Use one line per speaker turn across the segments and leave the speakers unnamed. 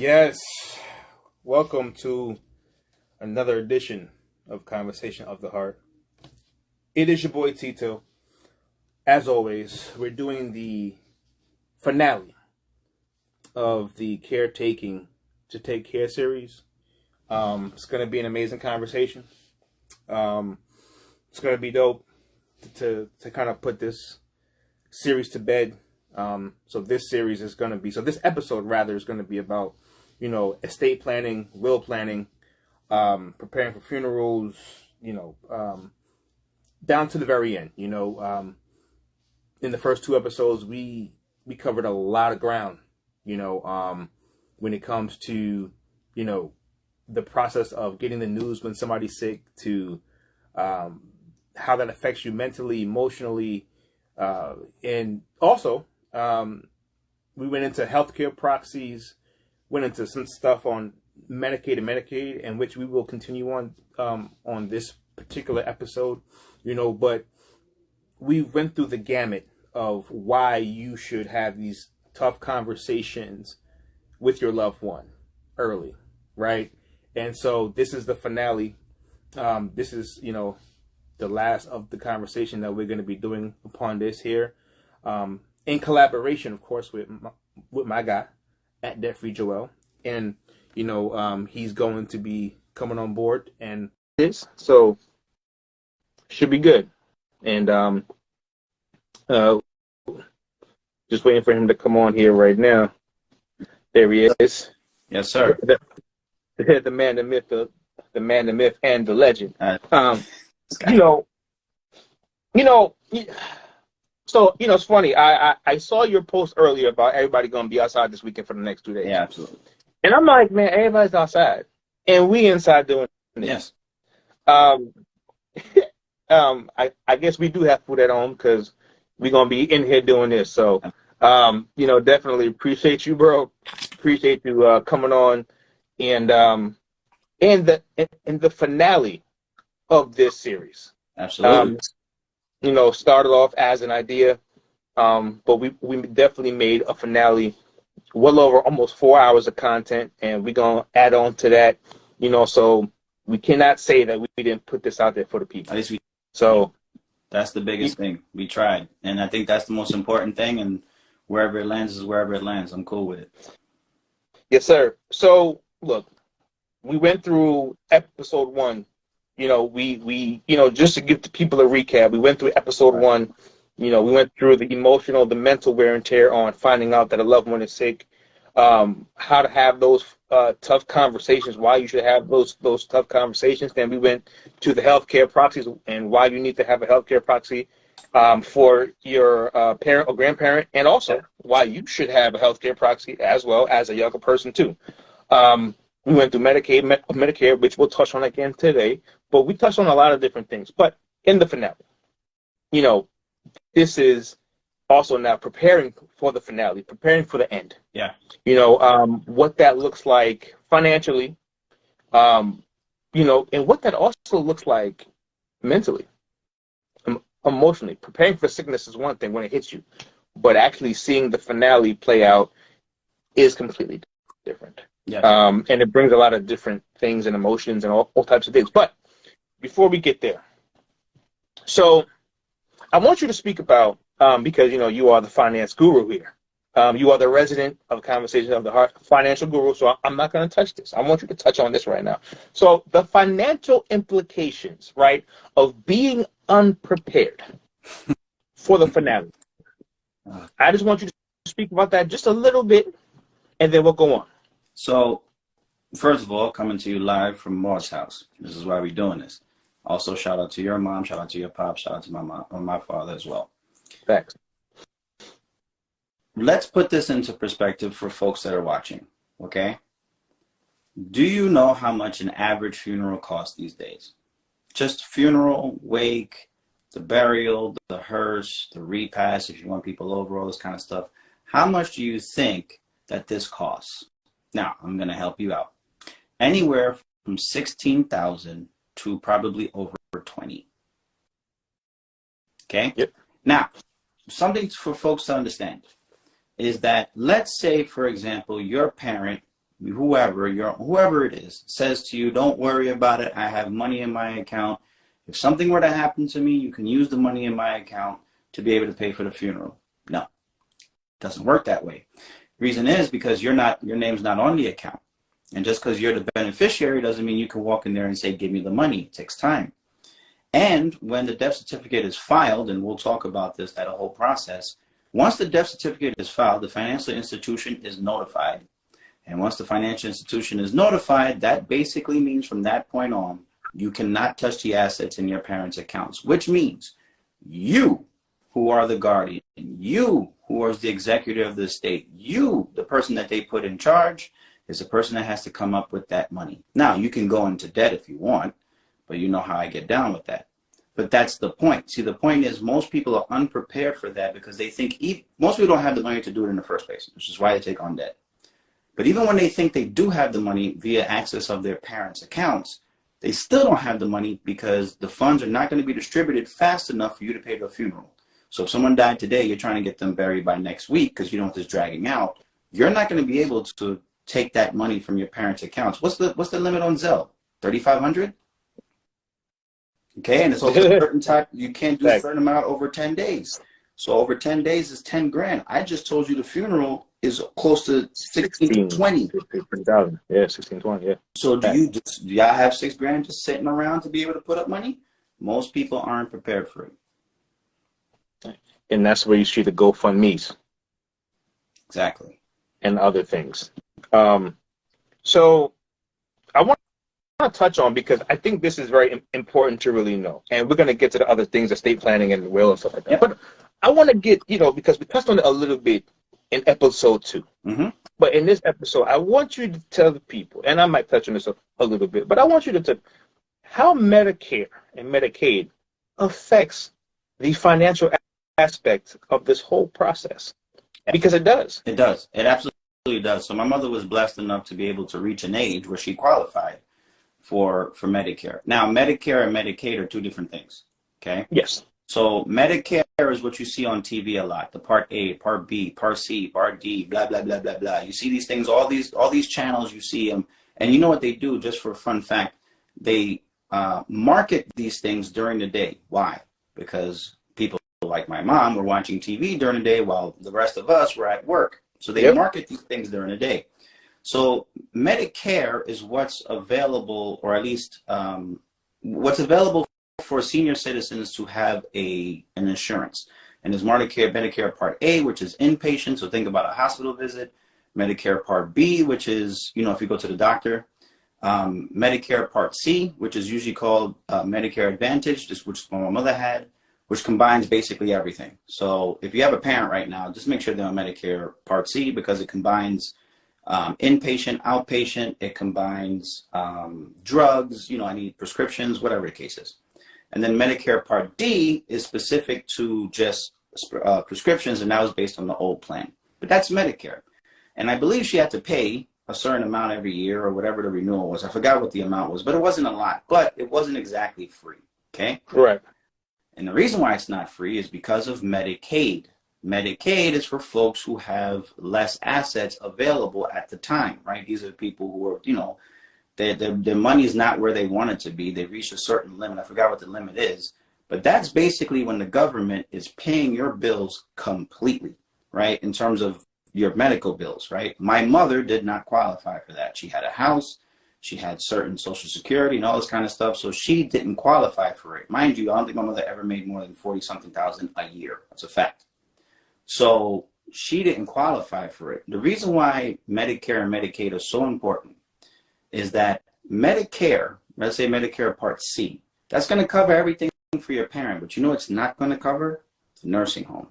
Yes, welcome to another edition of Conversation of the Heart. It is your boy Tito. As always, we're doing the finale of the Caretaking to Takecare series. It's going to be an amazing conversation. It's going to be dope to kind of put this series to bed. So this episode rather is going to be about, estate planning, will planning, preparing for funerals, down to the very end. In the first two episodes, we covered a lot of ground, when it comes to, the process of getting the news when somebody's sick, to how that affects you mentally, emotionally, and also we went into healthcare proxies, went into some stuff on Medicaid and Medicaid, and which we will continue on this particular episode, but we went through the gamut of why you should have these tough conversations with your loved one early, right? And so this is the finale. This is, the last of the conversation that we're going to be doing upon this here, in collaboration, of course, with my guy at Debt Free Joel, and he's going to be coming on board, and this so should be good. And just waiting for him to come on here right now. There he is.
Yes, sir.
The man, the myth, the man, the myth, and the legend. So, it's funny. I saw your post earlier about everybody going to be outside this weekend for the next 2 days.
Yeah, absolutely.
And I'm like, man, everybody's outside. And we inside doing this.
Yes.
I guess we do have food at home because we're going to be in here doing this. So, definitely appreciate you, bro. Appreciate you coming on. And the finale of this series.
Absolutely.
Started off as an idea, but we definitely made a finale well over almost 4 hours of content, and we're going to add on to that, so we cannot say that we didn't put this out there for the people.
At least we.
So
that's the biggest thing. We tried, and I think that's the most important thing, and wherever it lands is wherever it lands. I'm cool with it.
Yes, sir. So, look, we went through episode 1. We just to give the people a recap, we went through episode 1. We went through the emotional, the mental wear and tear on finding out that a loved one is sick, how to have those tough conversations, why you should have those tough conversations. Then we went to the healthcare proxies and why you need to have a healthcare proxy for your parent or grandparent, and also why you should have a healthcare proxy as well as a younger person too. We went through Medicaid, Medicare, which we'll touch on again today, but we touched on a lot of different things. But in the finale, this is also now preparing for the finale, preparing for the end.
Yeah.
What that looks like financially, and what that also looks like mentally, emotionally. Preparing for sickness is one thing when it hits you, but actually seeing the finale play out is completely different.
Yes.
And it brings a lot of different things and emotions and all types of things. But before we get there, so I want you to speak about, because, you are the finance guru here. You are the resident of Conversation of the Heart, financial guru, so I'm not going to touch this. I want you to touch on this right now. So the financial implications, right, of being unprepared for the finale. I just want you to speak about that just a little bit, and then we'll go on.
So, first of all, coming to you live from Maud's house. This is why we're doing this. Also, shout out to your mom, shout out to your pop, shout out to my mom and my father as well.
Thanks.
Let's put this into perspective for folks that are watching, okay? Do you know how much an average funeral costs these days? Just funeral, wake, the burial, the hearse, the repast, if you want people over, all this kind of stuff. How much do you think that this costs? Now, I'm going to help you out. Anywhere from 16,000 to probably over 20. Okay?
Yep.
Now, something for folks to understand is that, let's say, for example, your parent whoever it is, says to you, don't worry about it, I have money in my account. If something were to happen to me, you can use the money in my account to be able to pay for the funeral. No, it doesn't work that way. Reason is because your name's not on the account. And just because you're the beneficiary doesn't mean you can walk in there and say, give me the money. It takes time. And when the death certificate is filed, and we'll talk about this, that whole process, once the death certificate is filed, the financial institution is notified. And once the financial institution is notified, that basically means from that point on, you cannot touch the assets in your parents' accounts, which means you, who are the guardian, you, who is the executor of the estate, you, the person that they put in charge, is the person that has to come up with that money. Now, you can go into debt if you want, but you know how I get down with that. But that's the point. See, the point is most people are unprepared for that because they think, most people don't have the money to do it in the first place, which is why they take on debt. But even when they think they do have the money via access of their parents' accounts, they still don't have the money because the funds are not going to be distributed fast enough for you to pay the funeral. So if someone died today, you're trying to get them buried by next week because you don't want this dragging out. You're not going to be able to take that money from your parents' accounts. What's the limit on Zelle? $3,500? Okay, and it's over a certain time. You can't do a certain amount over 10 days. So over 10 days is 10 grand. I just told you the funeral is close to 16, 20.
16,000. Yeah, 16, 20. Yeah.
So do y'all have 6 grand just sitting around to be able to put up money? Most people aren't prepared for it.
And that's where you see the GoFundMe's.
Exactly.
And other things. So I want to touch on, because I think this is very important to really know. And we're going to get to the other things, estate planning and will and stuff like that. Yep. But I want to get, because we touched on it a little bit in episode 2. Mm-hmm. But in this episode, I want you to tell the people, and I might touch on this a little bit, but I want you to tell how Medicare and Medicaid affects the financial aspect of this whole process. Because it does.
It does. It absolutely does. So my mother was blessed enough to be able to reach an age where she qualified for Medicare. Now, Medicare and Medicaid are two different things. Okay?
Yes.
So Medicare is what you see on TV a lot. The Part A, Part B, Part C, Part D, blah, blah, blah, blah, blah. You see these things, all these channels, you see them. And you know what they do, just for a fun fact, they market these things during the day. Why? Because people like my mom were watching TV during the day while the rest of us were at work. So they market these things during the day. So Medicare is what's available, or at least what's available for senior citizens to have an insurance. And there's Medicare Part A, which is inpatient. So think about a hospital visit. Medicare Part B, which is, if you go to the doctor. Medicare Part C, which is usually called Medicare Advantage, which my mother had, which combines basically everything. So if you have a parent right now, just make sure they're on Medicare Part C, because it combines inpatient, outpatient, it combines drugs, I need prescriptions, whatever the case is. And then Medicare Part D is specific to just prescriptions, and that was based on the old plan. But that's Medicare. And I believe she had to pay a certain amount every year or whatever the renewal was. I forgot what the amount was, but it wasn't a lot. But it wasn't exactly free, okay?
Right.
And the reason why it's not free is because of Medicaid. Medicaid is for folks who have less assets available at the time, right? These are people who are, their money is not where they want it to be. They reach a certain limit. I forgot what the limit is. But that's basically when the government is paying your bills completely, right? In terms of your medical bills, right? My mother did not qualify for that. She had a house. She had certain Social Security and all this kind of stuff. So she didn't qualify for it. Mind you, I don't think my mother ever made more than 40-something thousand a year. That's a fact. So she didn't qualify for it. The reason why Medicare and Medicaid are so important is that Medicare, let's say Medicare Part C, that's going to cover everything for your parent. But it's not going to cover the nursing home.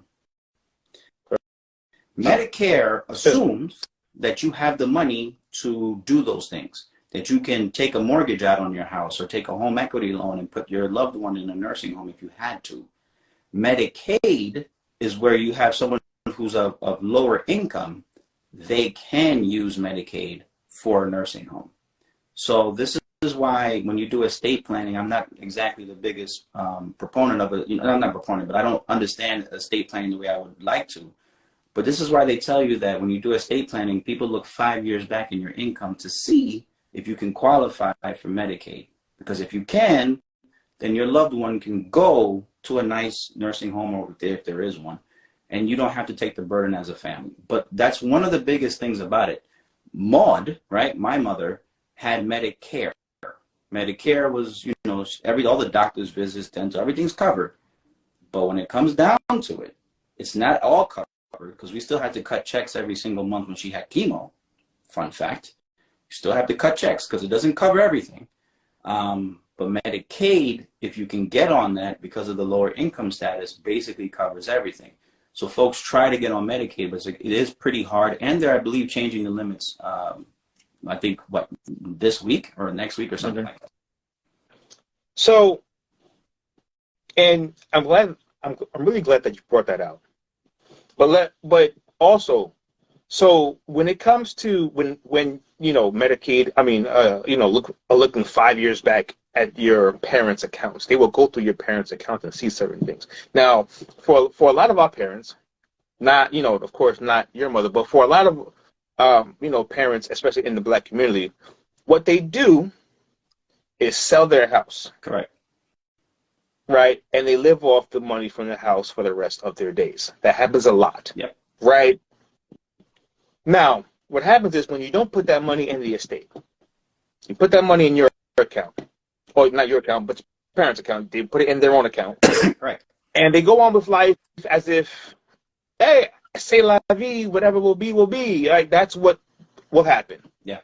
Medicare assumes that you have the money to do those things, that you can take a mortgage out on your house or take a home equity loan and put your loved one in a nursing home if you had to. Medicaid is where you have someone who's of lower income. They can use Medicaid for a nursing home. So this is why when you do estate planning, I'm not exactly the biggest proponent of it. I'm not a proponent, but I don't understand estate planning the way I would like to. But this is why they tell you that when you do estate planning, people look 5 years back in your income to see if you can qualify for Medicaid. Because if you can, then your loved one can go to a nice nursing home, or if there is one, and you don't have to take the burden as a family. But that's one of the biggest things about it. Maud, right, my mother, had Medicare. Medicare was, all the doctor's visits, dental, everything's covered. But when it comes down to it, it's not all covered, because we still had to cut checks every single month when she had chemo. Fun fact. You still have to cut checks because it doesn't cover everything. But Medicaid, if you can get on that because of the lower income status, basically covers everything. So folks try to get on Medicaid, but it is pretty hard. And they're, I believe, changing the limits, I think, this week or next week or something like that.
So, and I'm really glad that you brought that out. But also, so when it comes to when Medicaid, looking 5 years back at your parents' accounts, they will go through your parents' accounts and see certain things. Now, for a lot of our parents, not of course not your mother, but for a lot of parents, especially in the Black community, what they do is sell their house.
Correct.
Right, and they live off the money from the house for the rest of their days. That happens a lot.
Yep.
Right. Now, what happens is when you don't put that money in the estate, you put that money in your account, or not your account, but your parents' account. They put it in their own account.
Right.
And they go on with life as if, hey, c'est la vie, whatever will be, will be. Like, that's what will happen.
Yeah.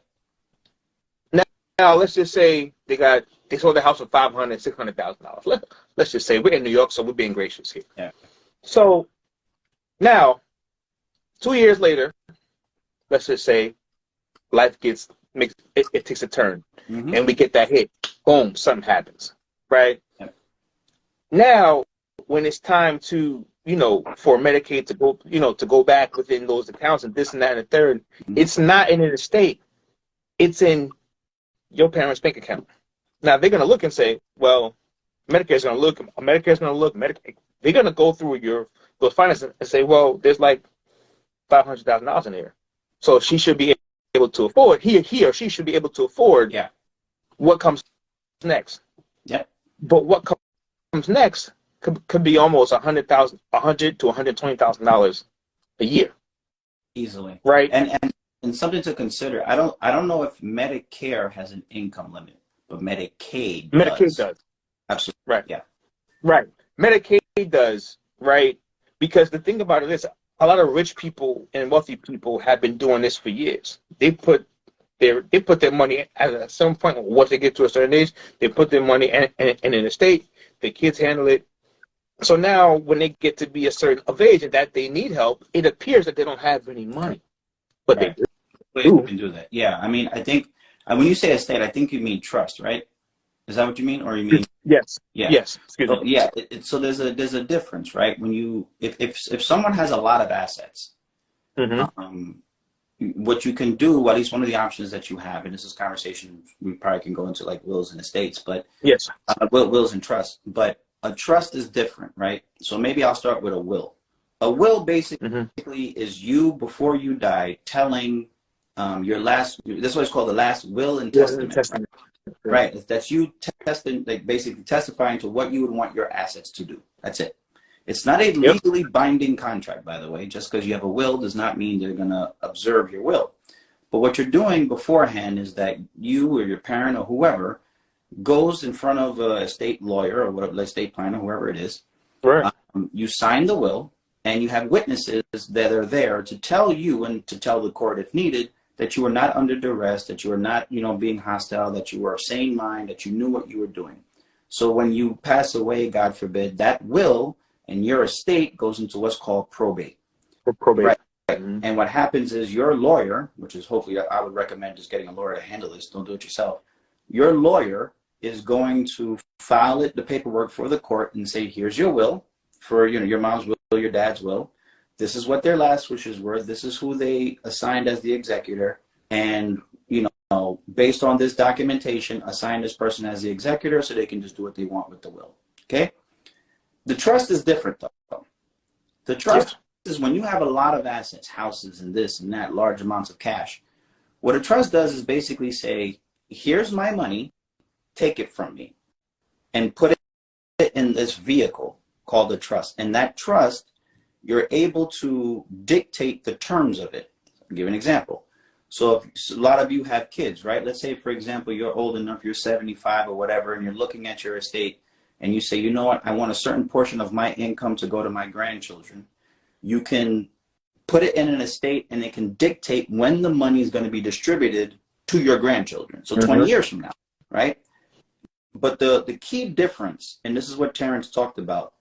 Now, let's just say they sold the house for $500,000, $600,000. Let's just say we're in New York, so we're being gracious here.
Yeah.
So now, 2 years later, let's just say life takes a turn, and we get that hit. Boom, something happens, right?
Yep.
Now, when it's time to for Medicaid to go back within those accounts and this and that and the third, it's not in an estate. It's in your parents' bank account. Now they're gonna look and say, well, Medicare's gonna look. They're gonna go through those finances and say, well, there's like $500,000 in here, so she should be able to afford. He or she should be able to afford.
Yeah.
What comes next?
Yeah.
But what comes next could be almost $100,000 to $120,000 a year.
Easily.
Right.
And something to consider. I don't know if Medicare has an income limit, but Medicaid does. Absolutely.
Right.
Yeah.
Right. Medicaid does, right? Because the thing about it is, a lot of rich people and wealthy people have been doing this for years. They put their money at some point, once they get to a certain age, they put their money in an estate. The kids handle it. So now, when they get to be a certain of age and that they need help, it appears that they don't have any money, but
right.
they do.
You can do that. Yeah. I mean, I think when you say estate, I think you mean trust, right? Is that what you mean, or you mean?
Yes.
Yeah.
Yes. Excuse me.
Yeah. So there's a difference, right? When if someone has a lot of assets, what you can do, at least one of the options that you have, and this is conversation we probably can go into, like wills and estates, but
yes,
wills and trusts. But a trust is different, right? So maybe I'll start with a will. A will basically is you, before you die, telling your last. This is what's called the last will and testament. Right. That's you basically testifying to what you would want your assets to do. That's it. It's not a legally binding contract, by the way. Just because you have a will does not mean they're going to observe your will. But what you're doing beforehand is that you or your parent or whoever goes in front of a estate lawyer or whatever, estate planner, whoever it is.
Right.
You sign the will, and you have witnesses that are there to tell you and to tell the court if needed that you are not under duress, that you are not, being hostile, that you were of sane mind, that you knew what you were doing. So when you pass away, God forbid, that will and your estate goes into what's called probate.
Probate.
Right. And what happens is your lawyer, which is hopefully I would recommend just getting a lawyer to handle this. Don't do it yourself. Your lawyer is going to file the paperwork for the court and say, here's your will for, your mom's will, your dad's will. This is what their last wishes were. This is who they assigned as the executor. And, based on this documentation, assign this person as the executor so they can just do what they want with the will. Okay? The trust is different, though. The trust is when you have a lot of assets, houses and this and that, large amounts of cash, what a trust does is basically say, here's my money, take it from me, and put it in this vehicle called a trust. And that trust, you're able to dictate the terms of it. I'll give an example. So if a lot of you have kids, right? Let's say, for example, you're old enough, you're 75 or whatever, and you're looking at your estate and you say, you know what, I want a certain portion of my income to go to my grandchildren. You can put it in an estate and it can dictate when the money is going to be distributed to your grandchildren. So 20 years from now, right? But the key difference, and this is what Terrence talked about,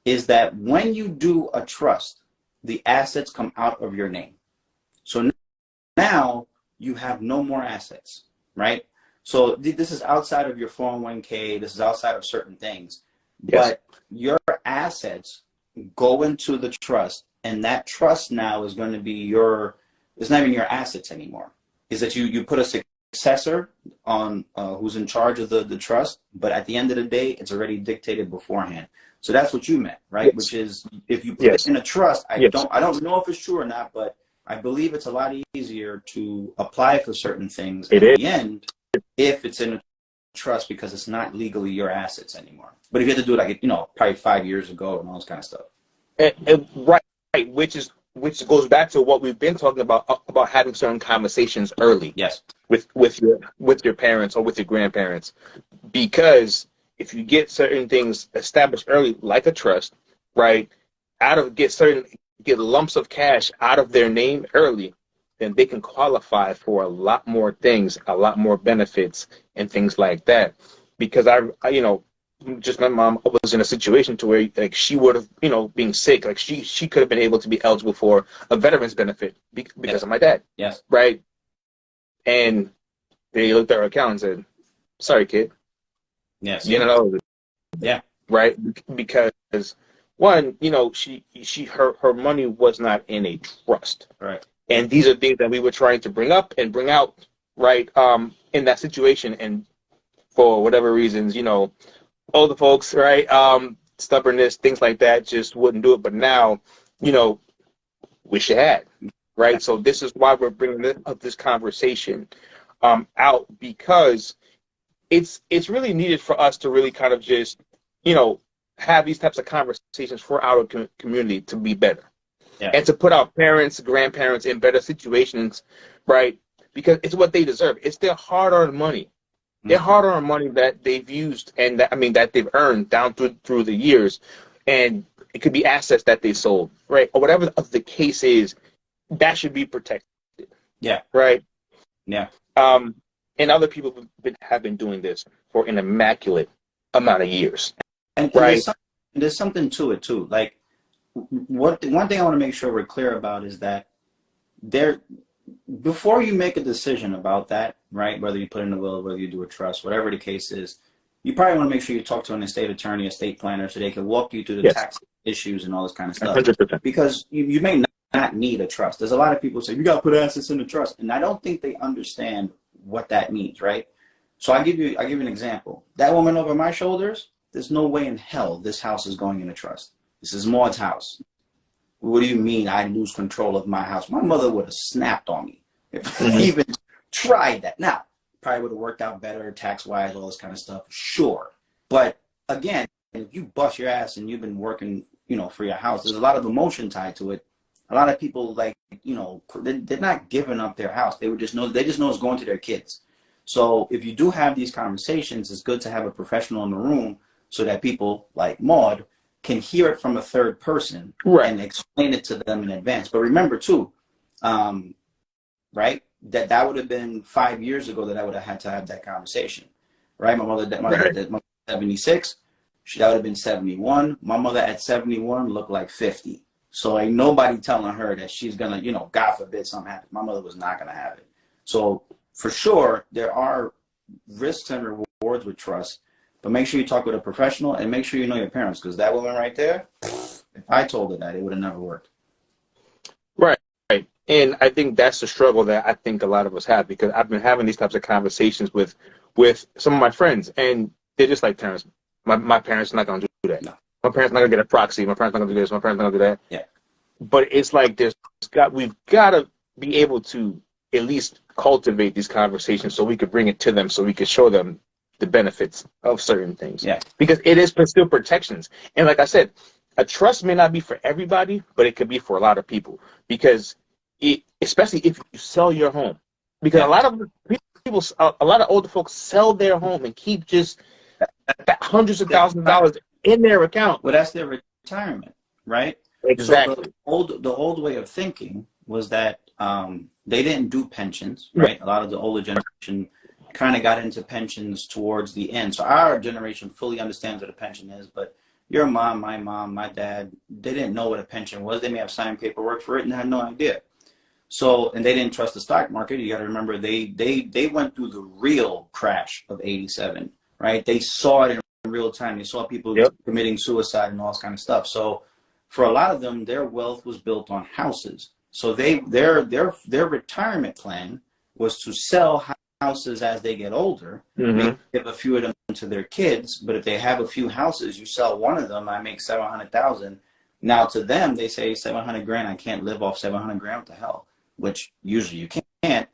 is that when you do a trust, the assets come out of your name. So now you have no more assets, right? So this is outside of your 401k. This is outside of certain things. Yes. But your assets go into the trust, and that trust now is going to be it's not even your assets anymore. Is that you put a successor on who's in charge of the trust, but at the end of the day, it's already dictated beforehand. So that's what you meant, right? Yes. Which is if you put it in a trust, I don't know if it's true or not, but I believe it's a lot easier to apply for certain things at the end if it's in a trust, because it's not legally your assets anymore. But if you had to do it like, probably 5 years ago and all this kind of stuff.
Right, which goes back to what we've been talking about having certain conversations early.
Yes.
With your parents or with your grandparents, because if you get certain things established early, like a trust, right, get lumps of cash out of their name early, then they can qualify for a lot more things, a lot more benefits and things like that. Because I just my mom was in a situation to where like she would have, being sick, like she could have been able to be eligible for a veteran's benefit because of my dad.
Yes.
Right. And they looked at her account and said, "Sorry, kid."
Yes.
Yeah. Right. Because one, her money was not in a trust.
Right.
And these are things that we were trying to bring up and bring out, right, in that situation. And for whatever reasons, older folks, right, stubbornness, things like that, just wouldn't do it. But now, wish you had, right? So this is why we're bringing this conversation out, because it's really needed for us to really kind of just, have these types of conversations for our community to be better. Yeah. And to put our parents, grandparents in better situations, right? Because it's what they deserve. It's their hard-earned money. Mm-hmm. Their hard-earned money that they've used and that they've earned down through the years. And it could be assets that they sold, right? Or whatever the case is, that should be protected.
Yeah.
Right?
Yeah.
And other people have been doing this for an immaculate amount of years.
And right? There's something to it, too. Like, one thing I want to make sure we're clear about is that before you make a decision about that, right, whether you put in a will, whether you do a trust, whatever the case is, you probably want to make sure you talk to an estate attorney, estate planner, so they can walk you through the tax issues and all this kind of stuff. 100%. Because you may not need a trust. There's a lot of people who say, you got to put assets in a trust. And I don't think they understand what that means, right? So I'll give you an example. That woman over my shoulders, there's no way in hell this house is going in a trust. This is Maud's house. What do you mean I lose control of my house? My mother would have snapped on me if I even tried that. Now, probably would have worked out better tax-wise, all this kind of stuff, sure. But again, if you bust your ass and you've been working, for your house, there's a lot of emotion tied to it. A lot of people, like, they're not giving up their house. They just know it's going to their kids. So if you do have these conversations, it's good to have a professional in the room so that people like Maud can hear it from a third person, right, and explain it to them in advance. But remember too, right, that would have been 5 years ago that I would have had to have that conversation, right? My mother 76, that would have been 71. My mother at 71 looked like 50. So ain't nobody telling her that she's gonna, God forbid something happens. My mother was not gonna have it. So for sure, there are risks and rewards with trust. But make sure you talk with a professional and make sure you know your parents, because that woman right there, if I told her that, it would have never worked.
Right. And I think that's the struggle that I think a lot of us have, because I've been having these types of conversations with some of my friends, and they're just like, Terrence, my parents are not going to do that. No. My parents are not going to get a proxy. My parents are not going to do this. My parents are not going to do that.
Yeah.
but it's like we've got to be able to at least cultivate these conversations so we could bring it to them, so we could show them the benefits of certain things.
Yeah.
Because it is still protections. And like I said, a trust may not be for everybody, but it could be for a lot of people. Because especially if you sell your home, because a lot of people, a lot of older folks sell their home and keep just hundreds of thousands of dollars in their account.
Well, that's their retirement, right?
Exactly.
So the old way of thinking was that they didn't do pensions, right? A lot of the older generation kind of got into pensions towards the end. So our generation fully understands what a pension is, but your mom, my dad, they didn't know what a pension was. They may have signed paperwork for it and had no idea. So, and they didn't trust the stock market. You got to remember, they went through the real crash of '87, right? They saw it in real time. They saw people committing suicide and all this kind of stuff. So for a lot of them, their wealth was built on houses. So their retirement plan was to sell houses as they get older, maybe give a few of them to their kids. But if they have a few houses, you sell one of them, I make $700,000. Now to them, they say $700,000. I can't live off $700,000. What the hell? Which usually you can't.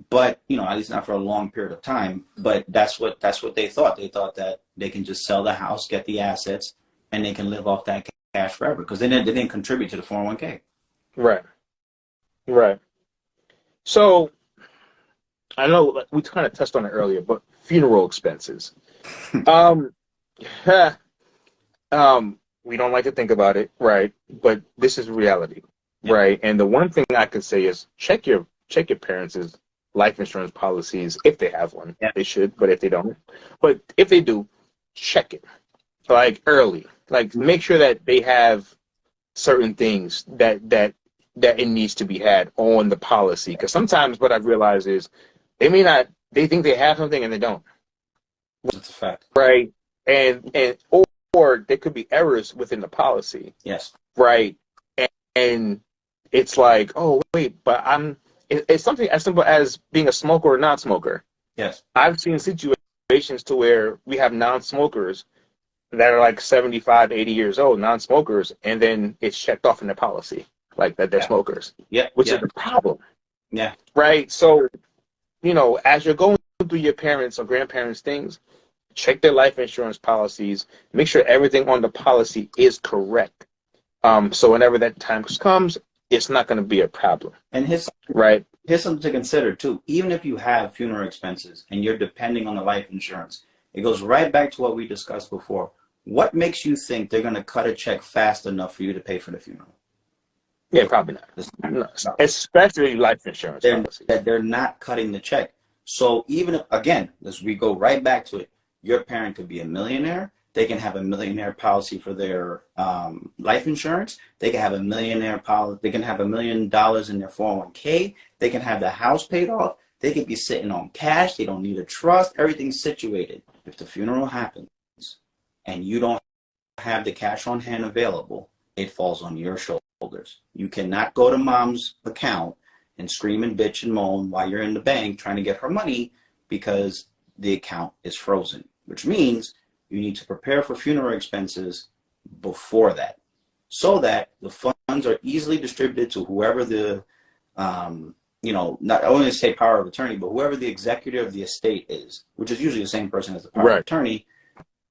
But at least not for a long period of time. But that's what they thought. They thought that they can just sell the house, get the assets, and they can live off that cash forever because they didn't contribute to the 401k.
Right. So I know we kind of touched on it earlier, but funeral expenses. We don't like to think about it, right? But this is reality, right? And the one thing I could say is check your parents' life insurance policies if they have one. They should, but if they don't, but if they do, check it like early. Like make sure that they have certain things that it needs to be had on the policy. Because sometimes what I've realized is they think they have something and they don't.
That's a fact. Right.
And or there could be errors within the policy.
Yes.
Right. And it's like, oh wait, but it's something as simple as being a smoker or non-smoker.
Yes.
I've seen situations to where we have non-smokers that are like 75, 80 years old, non-smokers, and then it's checked off in the policy. Like that they're smokers, which is the problem.
Yeah.
Right. So, as you're going through your parents' or grandparents' things, check their life insurance policies. Make sure everything on the policy is correct. So whenever that time comes, it's not going to be a problem.
And here's something to consider too. Even if you have funeral expenses and you're depending on the life insurance, it goes right back to what we discussed before. What makes you think they're going to cut a check fast enough for you to pay for the funeral?
Yeah, probably not. No, especially life insurance.
They're not cutting the check. So even if, again, as we go right back to it, your parent could be a millionaire. They can have a millionaire policy for their life insurance. They can have a millionaire policy. They can have $1 million in their 401k. They can have the house paid off. They could be sitting on cash. They don't need a trust. Everything's situated. If the funeral happens and you don't have the cash on hand available, it falls on your shoulders. You cannot go to mom's account and scream and bitch and moan while you're in the bank trying to get her money because the account is frozen, which means you need to prepare for funeral expenses before that so that the funds are easily distributed to whoever the, not only say power of attorney, but whoever the executor of the estate is, which is usually the same person as the power of attorney.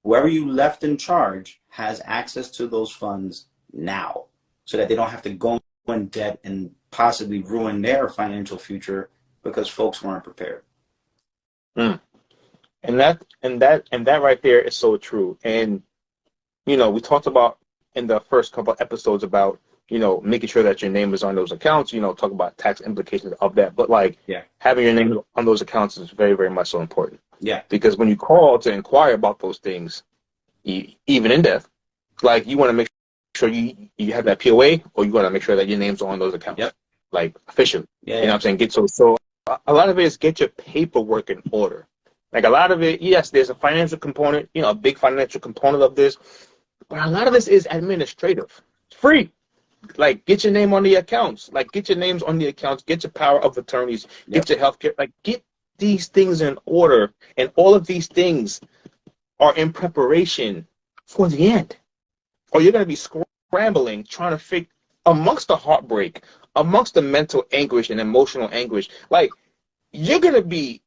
Whoever you left in charge has access to those funds now so that they don't have to go in debt and possibly ruin their financial future because folks weren't prepared.
And that right there is so true. And we talked about in the first couple of episodes about making sure that your name is on those accounts. Talk about tax implications of that. But having your name on those accounts is very, very much so important.
Yeah.
Because when you call to inquire about those things, even in death, you want to make sure you have that POA, or you want to make sure that your name's on those accounts.
Yep.
Officially.
Yeah.
You know what I'm saying? So a lot of it is get your paperwork in order. A lot of it, yes, there's a financial component, a big financial component of this, but a lot of this is administrative. It's free. Get your name on the accounts. Get your names on the accounts. Get your power of attorneys. Get your healthcare. Get these things in order. And all of these things are in preparation for the end. Or you're going to be scrambling, trying to amongst the heartbreak, amongst the mental anguish and emotional anguish, like you're gonna be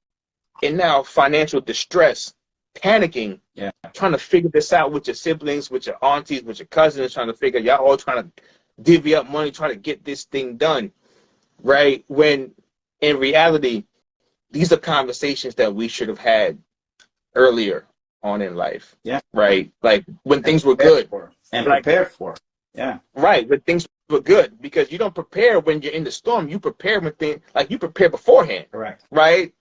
in now financial distress, panicking,
Yeah.
trying to figure this out with your siblings, with your aunties, with your cousins, trying to figure y'all all trying to divvy up money, trying to get this thing done, right? When in reality, these are conversations that we should have had earlier on in life.
Yeah.
Right? Like when things were
Prepared
good.
for. And
Like,
prepared for. Yeah.
right, when things were good. Because you don't prepare when you're in the storm. You prepare when things, like you prepare beforehand.
Correct.
Right?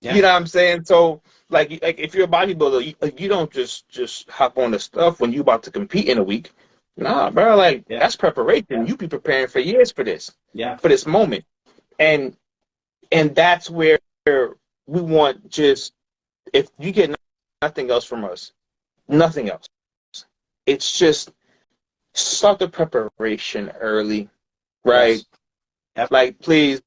Yeah.
You know what I'm saying? So like if you're a bodybuilder, you don't just hop on the stuff when you about to compete in a week. Nah, bro, like that's preparation.
Yeah.
You be preparing for years for this.
Yeah.
For this moment. And that's where we want just, if you get nothing else from us, nothing else. It's just start the preparation early, right?
Yes. Yep.
Like, please,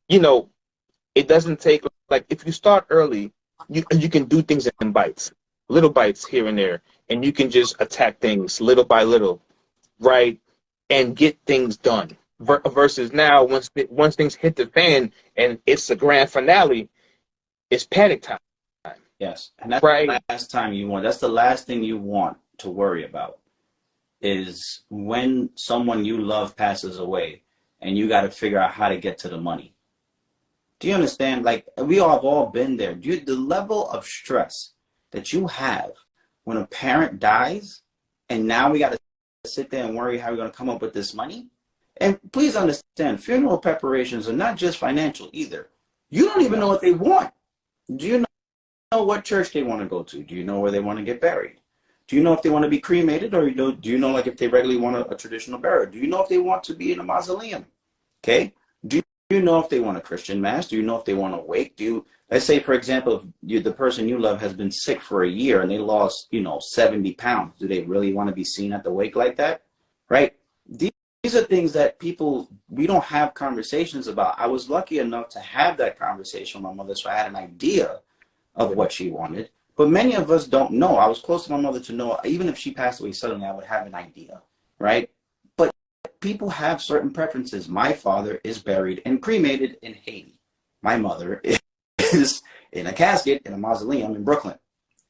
it doesn't take, like, if you start early, you can do things in bites, little bites here and there, and you can just attack things little by little, right? And get things done. Versus now, once things hit the fan and it's the grand finale, it's panic time.
Yes. And that's
right.
The last time you want. That's the last thing you want to worry about is when someone you love passes away and you got to figure out how to get to the money. Do you understand? Like, we have all been there. The level of stress that you have when a parent dies and now we got to sit there and worry how we're going to come up with this money. And please understand, funeral preparations are not just financial either. You don't even know what they want. Do you know what church they want to go to? Do you know where they want to get buried? Do you know if they want to be cremated, or do you know like if they regularly want a traditional burial? Do you know if they want to be in a mausoleum? Okay. Do you know if they want a Christian mass? Do you know if they want to wake? Let's say, for example, if the person you love has been sick for a year and they lost, 70 pounds. Do they really want to be seen at the wake like that? Right? These are things that we don't have conversations about. I was lucky enough to have that conversation with my mother, so I had an idea of what she wanted. But many of us don't know. I was close to my mother to know, even if she passed away suddenly, I would have an idea, right? But people have certain preferences. My father is buried and cremated in Haiti. My mother is in a casket in a mausoleum in Brooklyn.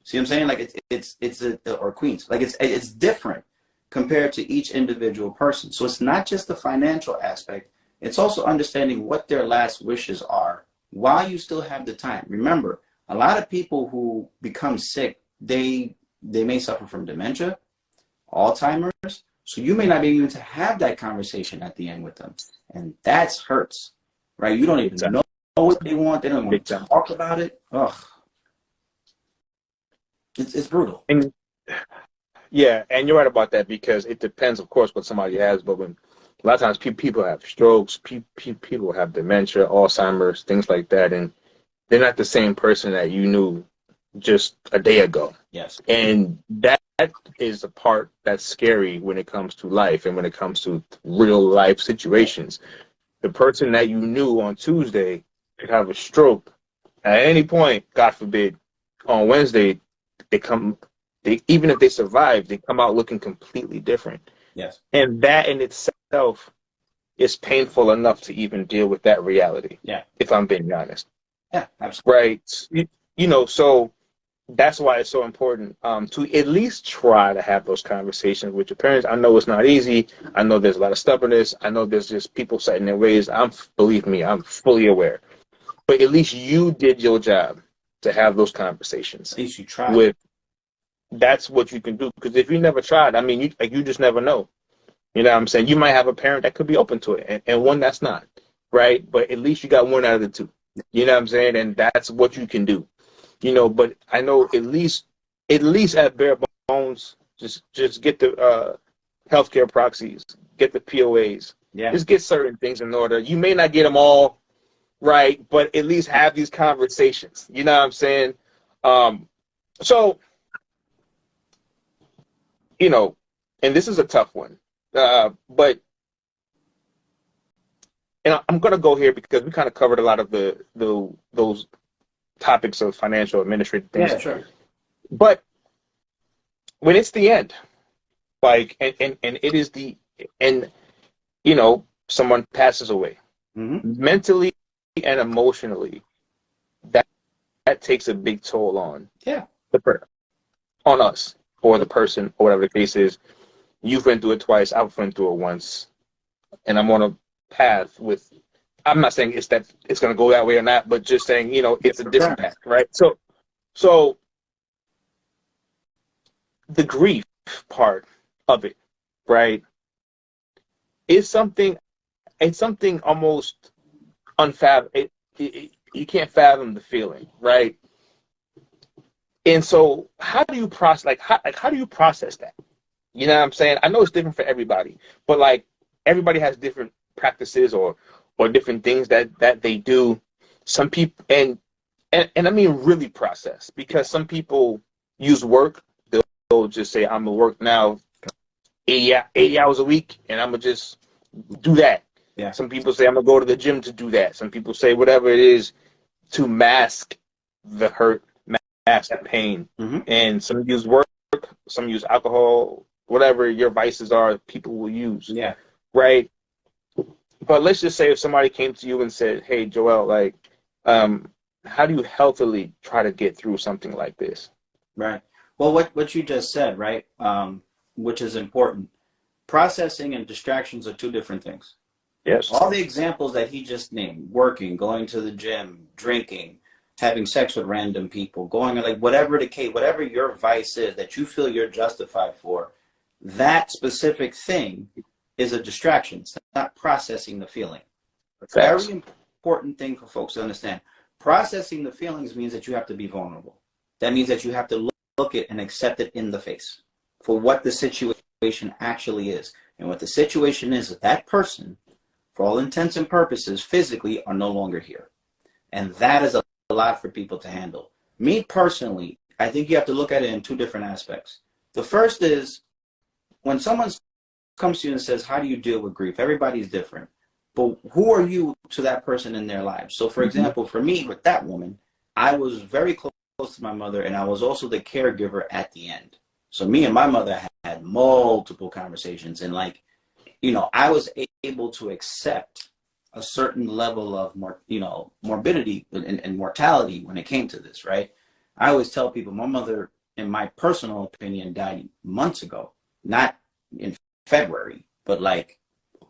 See what I'm saying? Like or Queens. Like it's different compared to each individual person. So it's not just the financial aspect. It's also understanding what their last wishes are while you still have the time. Remember, a lot of people who become sick, they may suffer from dementia, Alzheimer's. So you may not be able to have that conversation at the end with them. And that hurts, right? You don't even know what they want. They don't want to talk about it. Ugh. It's brutal.
And yeah, and you're right about that, because it depends, of course, what somebody has. But when a lot of times people have strokes, people have dementia, Alzheimer's, things like that, and they're not the same person that you knew just a day ago.
Yes.
And that is the part that's scary when it comes to life and when it comes to real life situations. The person that you knew on Tuesday could have a stroke at any point, God forbid, on Wednesday. Even if they survive, they come out looking completely different.
Yes. And
that in itself is painful enough to even deal with that reality.
Yeah.
If I'm being honest.
Yeah, absolutely.
Right. So that's why it's so important to at least try to have those conversations with your parents. I know it's not easy. I know there's a lot of stubbornness. I know there's just people set in their ways. Believe me, I'm fully aware. But at least you did your job to have those conversations.
At least you tried.
That's what you can do. Because if you never tried, I mean, you just never know. You know what I'm saying? You might have a parent that could be open to it and one that's not, right? But at least you got one out of the two. You know what I'm saying? And that's what you can do. But I know at least at bare bones, just get the healthcare proxies, get the POAs.
Yeah.
Just get certain things in order. You may not get them all right, but at least have these conversations. You know what I'm saying? So, and this is a tough one, but and I'm going to go here because we kind of covered a lot of those topics of financial administrative things.
Yeah, sure.
But when it's the end, like, and it is and someone passes away.
Mm-hmm.
Mentally and emotionally, that takes a big toll on
Yeah.
on us or the person or whatever the case is. You've been through it twice. I've been through it once, and I'm on a path with. I'm not saying it's going to go that way or not, but just saying
Get
it's a different
prepared.
path, right? So the grief part of it, right, is something. It's something almost unfathom. You can't fathom the feeling, right? And so, how do you process? How do you process that? You know what I'm saying? I know it's different for everybody, but like everybody has different practices or different things that they do. Some people and I mean really process, because some people use work. They'll just say, I'm gonna work now 80 hours a week, and I'm gonna just do that.
Yeah.
Some people say, I'm gonna go to the gym to do that. Some people say whatever it is to mask the hurt, mask the pain.
Mm-hmm.
And some use work, some use alcohol, whatever your vices are, people will use.
Yeah.
Right? But let's just say if somebody came to you and said, hey, Joel, like, how do you healthily try to get through something like this?
Right. Well, what you just said, right, which is important. Processing and distractions are two different things.
Yes.
All the examples that he just named, working, going to the gym, drinking, having sex with random people, going, like, whatever the case, whatever your vice is that you feel you're justified for, that specific thing is a distraction. It's not processing the feeling.
Facts.
Very important thing for folks to understand. Processing the feelings means that you have to be vulnerable. That means that you have to look it and accept it in the face for what the situation actually is. And what the situation is that person, for all intents and purposes, physically are no longer here. And that is a lot for people to handle. Me personally, I think you have to look at it in two different aspects. The first is when someone comes to you and says, how do you deal with grief? Everybody's different. But who are you to that person in their lives? So, for example, for me, with that woman, I was very close to my mother, and I was also the caregiver at the end. So me and my mother had multiple conversations, and I was able to accept a certain level of morbidity and mortality when it came to this, right? I always tell people my mother, in my personal opinion, died months ago, not in February, but like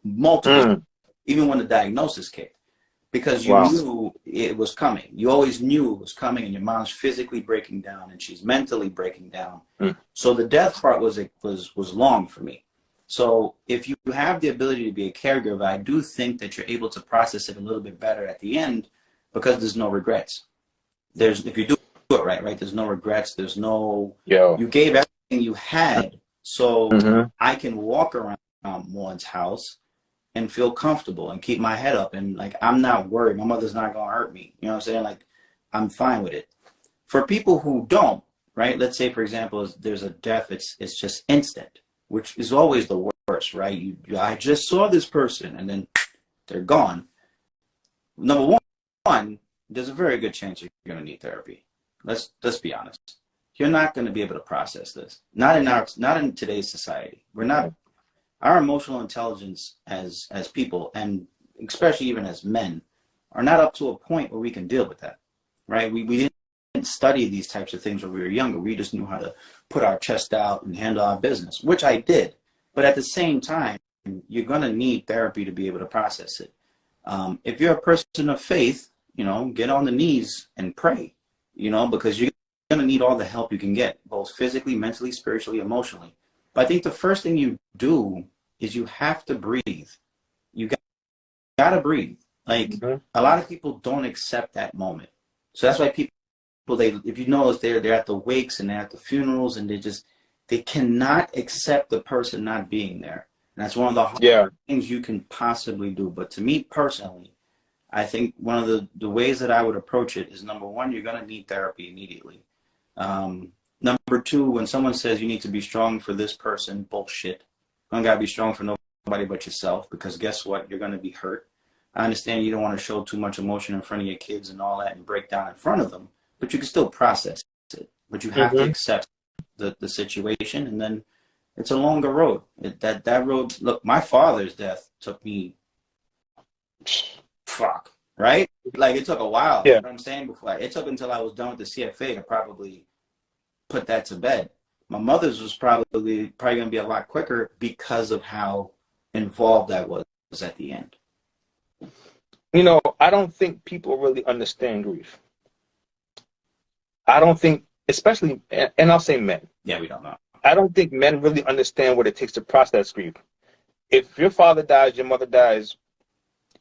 multiple, even when the diagnosis came, because you knew it was coming. You always knew it was coming, and your mom's physically breaking down and she's mentally breaking down. So the death part was long for me. So if you have the ability to be a caregiver, I do think that you're able to process it a little bit better at the end, because there's no regrets. If you do it right, there's no regrets. There's no, you gave everything you had. So I can walk around one's house and feel comfortable and keep my head up, and like, I'm not worried. My mother's not going to hurt me. You know what I'm saying? Like, I'm fine with it. For people who don't, right? Let's say, for example, there's a death. It's just instant, which is always the worst, right? I just saw this person and then they're gone. Number one, there's a very good chance you're going to need therapy. Let's be honest. You're not going to be able to process this. Not in today's society. Our emotional intelligence as people, and especially even as men, are not up to a point where we can deal with that, right? We didn't study these types of things when we were younger. We just knew how to put our chest out and handle our business, which I did. But at the same time, you're going to need therapy to be able to process it. If you're a person of faith, get on the knees and pray, because you're going to need all the help you can get, both physically, mentally, spiritually, emotionally. But I think the first thing you do is you have to breathe. You got to breathe. Like, a lot of people don't accept that moment. So that's why people, if you notice, they're at the wakes and they're at the funerals, and they cannot accept the person not being there. And that's one of the hardest things you can possibly do. But to me personally, I think one of the ways that I would approach it is, number one, you're going to need therapy immediately. Number two, when someone says you need to be strong for this person, bullshit. You don't got to be strong for nobody but yourself, because guess what? You're going to be hurt. I understand you don't want to show too much emotion in front of your kids and all that and break down in front of them, but you can still process it. But you have to accept the situation, and then It's a longer road. That road, look, my father's death took me, right? Like, it took a while, you
Yeah.
know what I'm saying? It took until I was done with the CFA to probably put that to bed. My mother's was probably going to be a lot quicker because of how involved I was at the end.
You know, I don't think people really understand grief. I don't think, especially, and I'll say men.
Yeah, we don't know.
I don't think men really understand what it takes to process grief. If your father dies, your mother dies,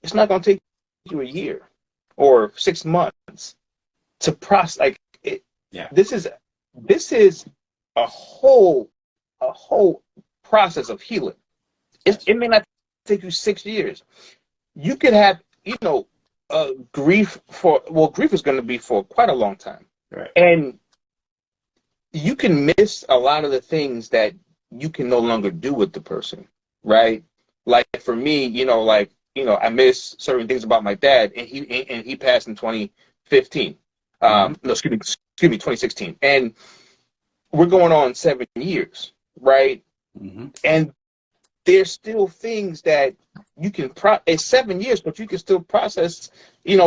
it's not going to take you a year or 6 months to process. Like it,
Yeah.
This is a whole process of healing. It may not take you 6 years. You could have, grief grief is going to be for quite a long time.
Right.
And you can miss a lot of the things that you can no longer do with the person, right? Like for me, I miss certain things about my dad, and he passed in 2015. No, excuse me, 2016. And we're going on 7 years, right?
Mm-hmm.
And there's still things that you can it's 7 years, but you can still process,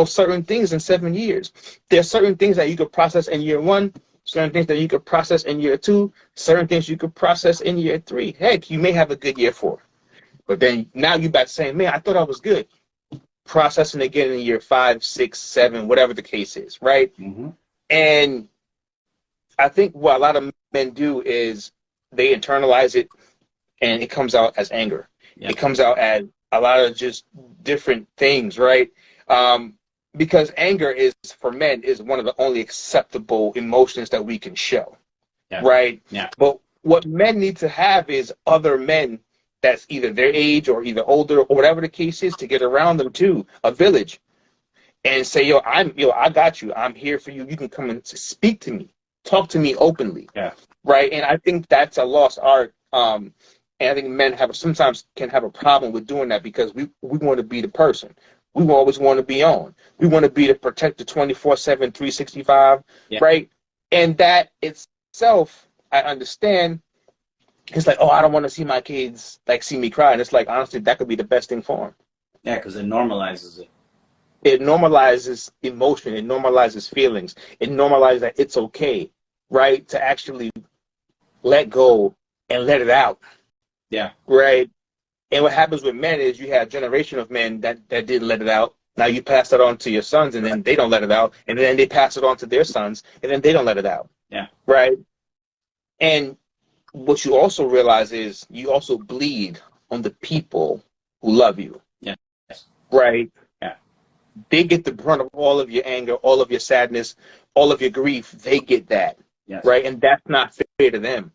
certain things in 7 years. There's certain things that you could process in year 1, certain things that you could process in year 2, certain things you could process in year 3. Heck, you may have a good year 4. But then now you're back saying, man, I thought I was good. Processing again in year 5, 6, 7, whatever the case is, right?
Mm-hmm.
And I think what a lot of men do is they internalize it, and it comes out as anger.
Yeah.
It comes out as a lot of just different things, right? Because anger is, for men, is one of the only acceptable emotions that we can show, right?
Yeah.
But what men need to have is other men that's either their age or either older or whatever the case is, to get around them too, a village, and say, I got you. I'm here for you. You can come and speak to me, talk to me openly, right? And I think that's a lost art. And I think men sometimes can have a problem with doing that, because we want to be the person. We always want to be on. We want to be the protector 24/7, 365, right? And that itself, I understand. It's like, I don't want to see my kids see me cry. And it's like, honestly, that could be the best thing for them.
Yeah, because it normalizes it.
It normalizes emotion. It normalizes feelings. It normalizes that it's okay, right, to actually let go and let it out.
Yeah.
Right. And what happens with men is you have a generation of men that didn't let it out. Now you pass that on to your sons, and then they don't let it out. And then they pass it on to their sons, and then they don't let it out.
Yeah.
Right. And what you also realize is you also bleed on the people who love you.
Yeah.
Right.
Yeah.
They get the brunt of all of your anger, all of your sadness, all of your grief. They get that.
Yes.
Right. And that's not fair to them.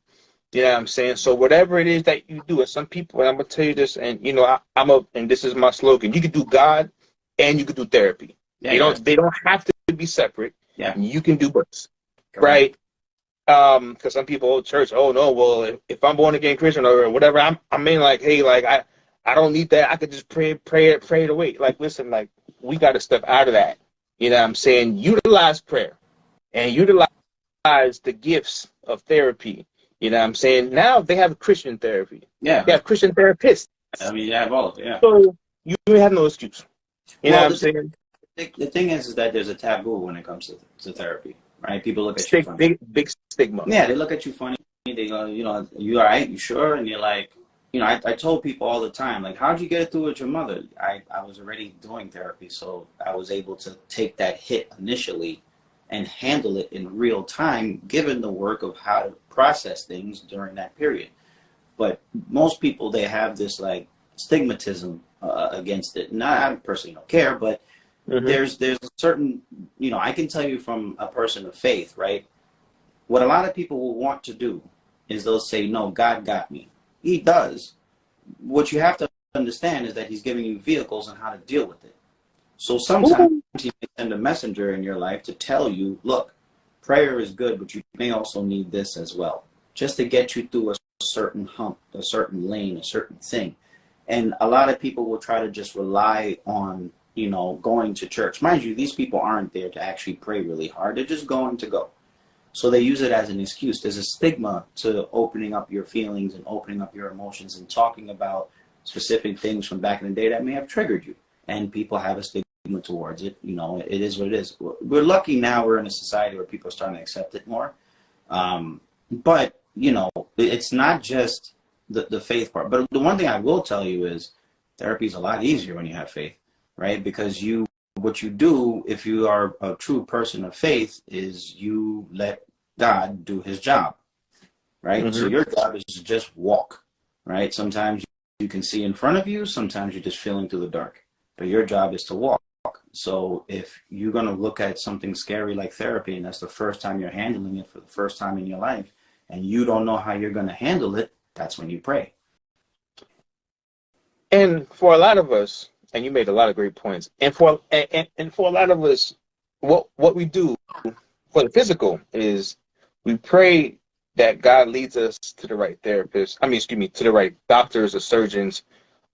You know what I'm saying? So whatever it is that you do, and some people, and I'm gonna tell you this, and and this is my slogan: you can do God and you can do therapy.
Yeah,
they don't have to be separate.
Yeah.
You can do both.
Correct.
Right? Because some people, church, no, well, if I'm born again Christian or whatever, I mean, I don't need that. I could just pray it away. Like, listen, we got to step out of that. You know what I'm saying? Utilize prayer and utilize the gifts of therapy. You know what I'm saying? Now they have Christian therapy.
Yeah.
They have Christian therapists.
I mean, you have all of it, yeah.
So you have no excuse. You know what I'm saying?
The thing is that there's a taboo when it comes to therapy, right? People look at you funny.
Big stigma.
Yeah, they look at you funny. They go, you all right? You sure? And you're like, I told people all the time, how'd you get it through with your mother? I was already doing therapy, so I was able to take that hit initially and handle it in real time, given the work of how to process things during that period. But most people, they have this stigmatism against it. I personally don't care, but there's a certain, I can tell you from a person of faith, right? What a lot of people will want to do is they'll say, no, God got me. He does. What you have to understand is that he's giving you vehicles on how to deal with it. So sometimes he may send a messenger in your life to tell you, look, prayer is good, but you may also need this as well, just to get you through a certain hump, a certain lane, a certain thing. And a lot of people will try to just rely on, going to church. Mind you, these people aren't there to actually pray really hard. They're just going to go. So they use it as an excuse. There's a stigma to opening up your feelings and opening up your emotions and talking about specific things from back in the day that may have triggered you. And people have a stigma towards it. You know, it is what it is. We're lucky now we're in a society where people are starting to accept it more. But, you know, it's not just the faith part. But the one thing I will tell you is therapy is a lot easier when you have faith, right? Because what you do, if you are a true person of faith, is you let God do his job, right? Mm-hmm. So your job is to just walk, right? Sometimes you can see in front of you, sometimes you're just feeling through the dark, but your job is to walk. So if you're going to look at something scary like therapy, and that's the first time you're handling it for the first time in your life, and you don't know how you're going to handle it, that's when you pray.
And for a lot of us, and you made a lot of great points, and for a lot of us, what we do for the physical is we pray that God leads us to the right therapist. To the right doctors or surgeons,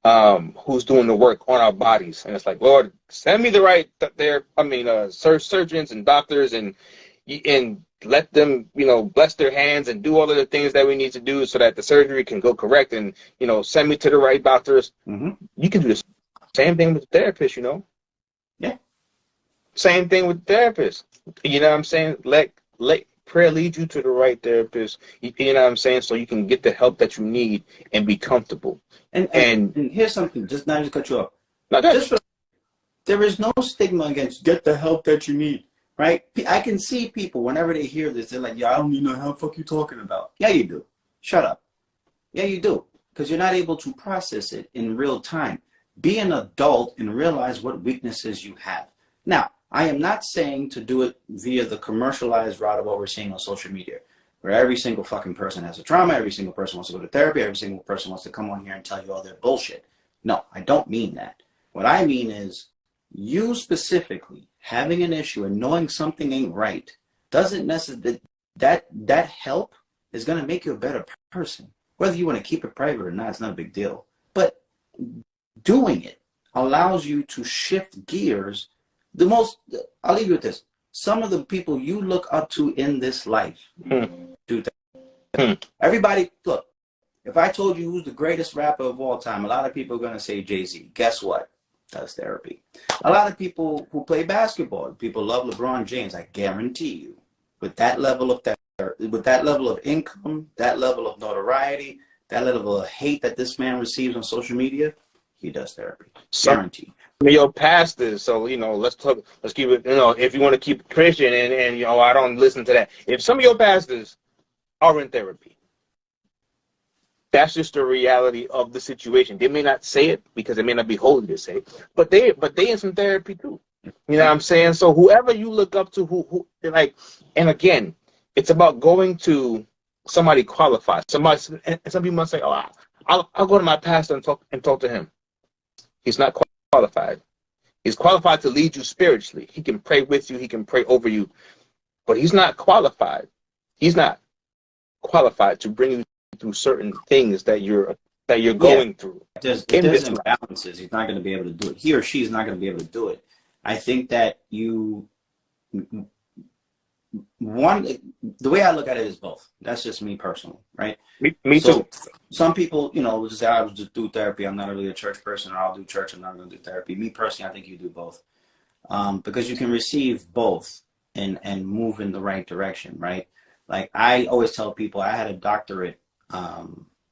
who's doing the work on our bodies. And it's like, Lord, send me the right surgeons and doctors, and let them, bless their hands and do all of the things that we need to do so that the surgery can go correct, and, send me to the right doctors. Mm-hmm. You can do the same thing with the therapist,
Yeah.
Same thing with the therapist. You know what I'm saying? Let prayer lead you to the right therapist. You know what I'm saying? So you can get the help that you need and be comfortable.
And here's something, just cut you off. There is no stigma against get the help that you need, right? I can see people, whenever they hear this, they're like, I don't need no help. Fuck you talking about? Yeah, you do. Shut up. Yeah, you do. Because you're not able to process it in real time. Be an adult and realize what weaknesses you have. Now, I am not saying to do it via the commercialized route of what we're seeing on social media, where every single fucking person has a trauma, every single person wants to go to therapy, every single person wants to come on here and tell you all their bullshit. No, I don't mean that. What I mean is, you specifically having an issue and knowing something ain't right doesn't necessarily, that help is going to make you a better person. Whether you want to keep it private or not, it's not a big deal. But doing it allows you to shift gears. I'll leave you with this. Some of the people you look up to in this life do that. Everybody, look, if I told you who's the greatest rapper of all time, a lot of people are going to say Jay-Z. Guess what? Does therapy. A lot of people who play basketball, people love LeBron James. I guarantee you, with that level of income, that level of notoriety, that level of hate that this man receives on social media, he does therapy. Guaranteed.
Your pastors, so let's keep it, if you want to keep it Christian, and I don't listen to that. If some of your pastors are in therapy, that's just the reality of the situation. They may not say it because they may not be holy to say it, but they in some therapy too. You know what I'm saying? So whoever you look up to, who and again, it's about going to somebody qualified. And some people must say, I'll go to my pastor and talk to him. He's not qualified. He's qualified to lead you spiritually. He can pray with you. He can pray over you, but he's not qualified. He's not qualified to bring you through certain things that you're going through.
If there's imbalances, he's not going to be able to do it. He or she is not going to be able to do it. I think that the way I look at it is both. That's just me personally, right?
Me too.
Some people, will just say, I'll just do therapy. I'm not really a church person, or I'll do church. I'm not going to do therapy. Me personally, I think you do both. Because you can receive both and move in the right direction, right? Like I always tell people, I had a doctorate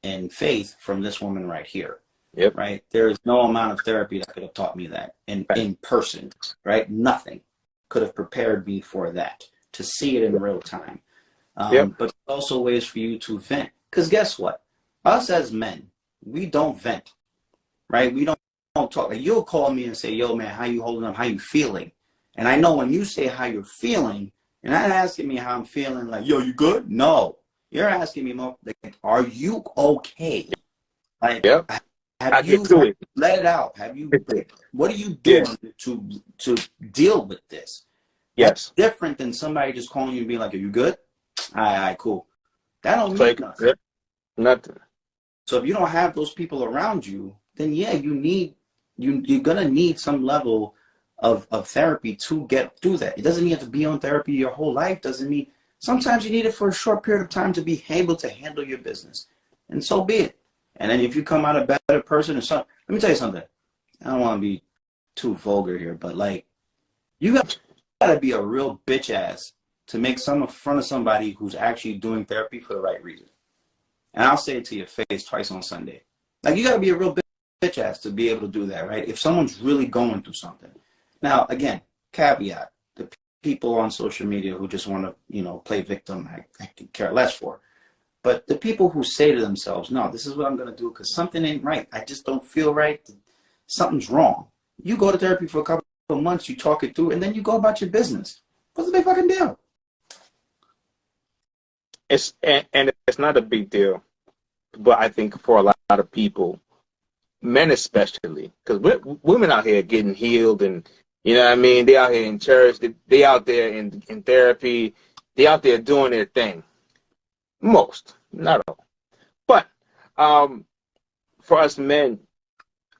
in faith from this woman right here.
Yep.
Right? There is no amount of therapy that could have taught me that in person, right? Nothing could have prepared me for that, to see it in real time. But also ways for you to vent. Because guess what? Us as men, we don't vent, right? We don't talk. Like you'll call me and say, yo, man, how you holding up? How you feeling? And I know when you say how you're feeling, you're not asking me how I'm feeling like, yo, you good? No. You're asking me more like, are you okay? Like, have you let it out? What are you doing to deal with this?
Yes.
That's different than somebody just calling you and being like, are you good? All right, cool. That don't mean nothing.
Nothing.
So if you don't have those people around you, then you're gonna need some level of therapy to get through that. It doesn't mean you have to be on therapy your whole life. Doesn't mean Sometimes you need it for a short period of time to be able to handle your business. And so be it. And then if you come out a better person or something, let me tell you something. I don't want to be too vulgar here, but like, you got to be a real bitch ass to make some fun of somebody who's actually doing therapy for the right reason. And I'll say it to your face twice on Sunday. Like, you got to be a real bitch ass to be able to do that, right? If someone's really going through something. Now, again, caveat, the people on social media who just want to, you know, play victim, I could care less for. But the people who say to themselves, no, this is what I'm going to do because something ain't right. I just don't feel right. Something's wrong. You go to therapy for a couple of months, you talk it through, and then you go about your business. What's the big fucking deal?
And it's not a big deal, but I think for a lot of people, men especially, because women out here getting healed, and you know what I mean, they out here in church, they out there in therapy, they out there doing their thing. Most, not all, but for us men,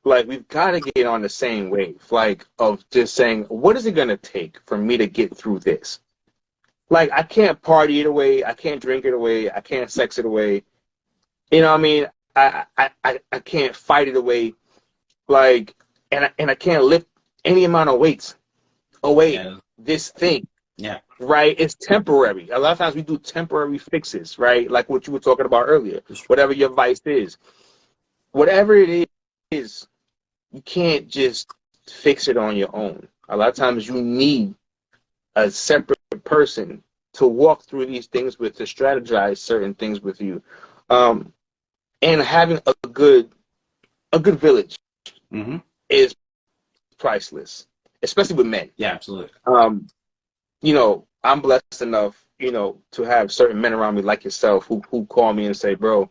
like, we've got to get on the same wave, like, of just saying, what is it gonna take for me to get through this? Like, I can't party it away. I can't drink it away. I can't sex it away. You know what I mean? I can't fight it away. Like, and I can't lift any amount of weights away.
Yeah.
This thing.
Yeah.
Right? It's temporary. A lot of times we do temporary fixes, right? Like what you were talking about earlier. Whatever your vice is. Whatever it is, you can't just fix it on your own. A lot of times you need a separate person to walk through these things with, to strategize certain things with you, and having a good village is priceless, especially with men.
Yeah, absolutely.
You know, I'm blessed enough, you know, to have certain men around me like yourself who call me and say, bro,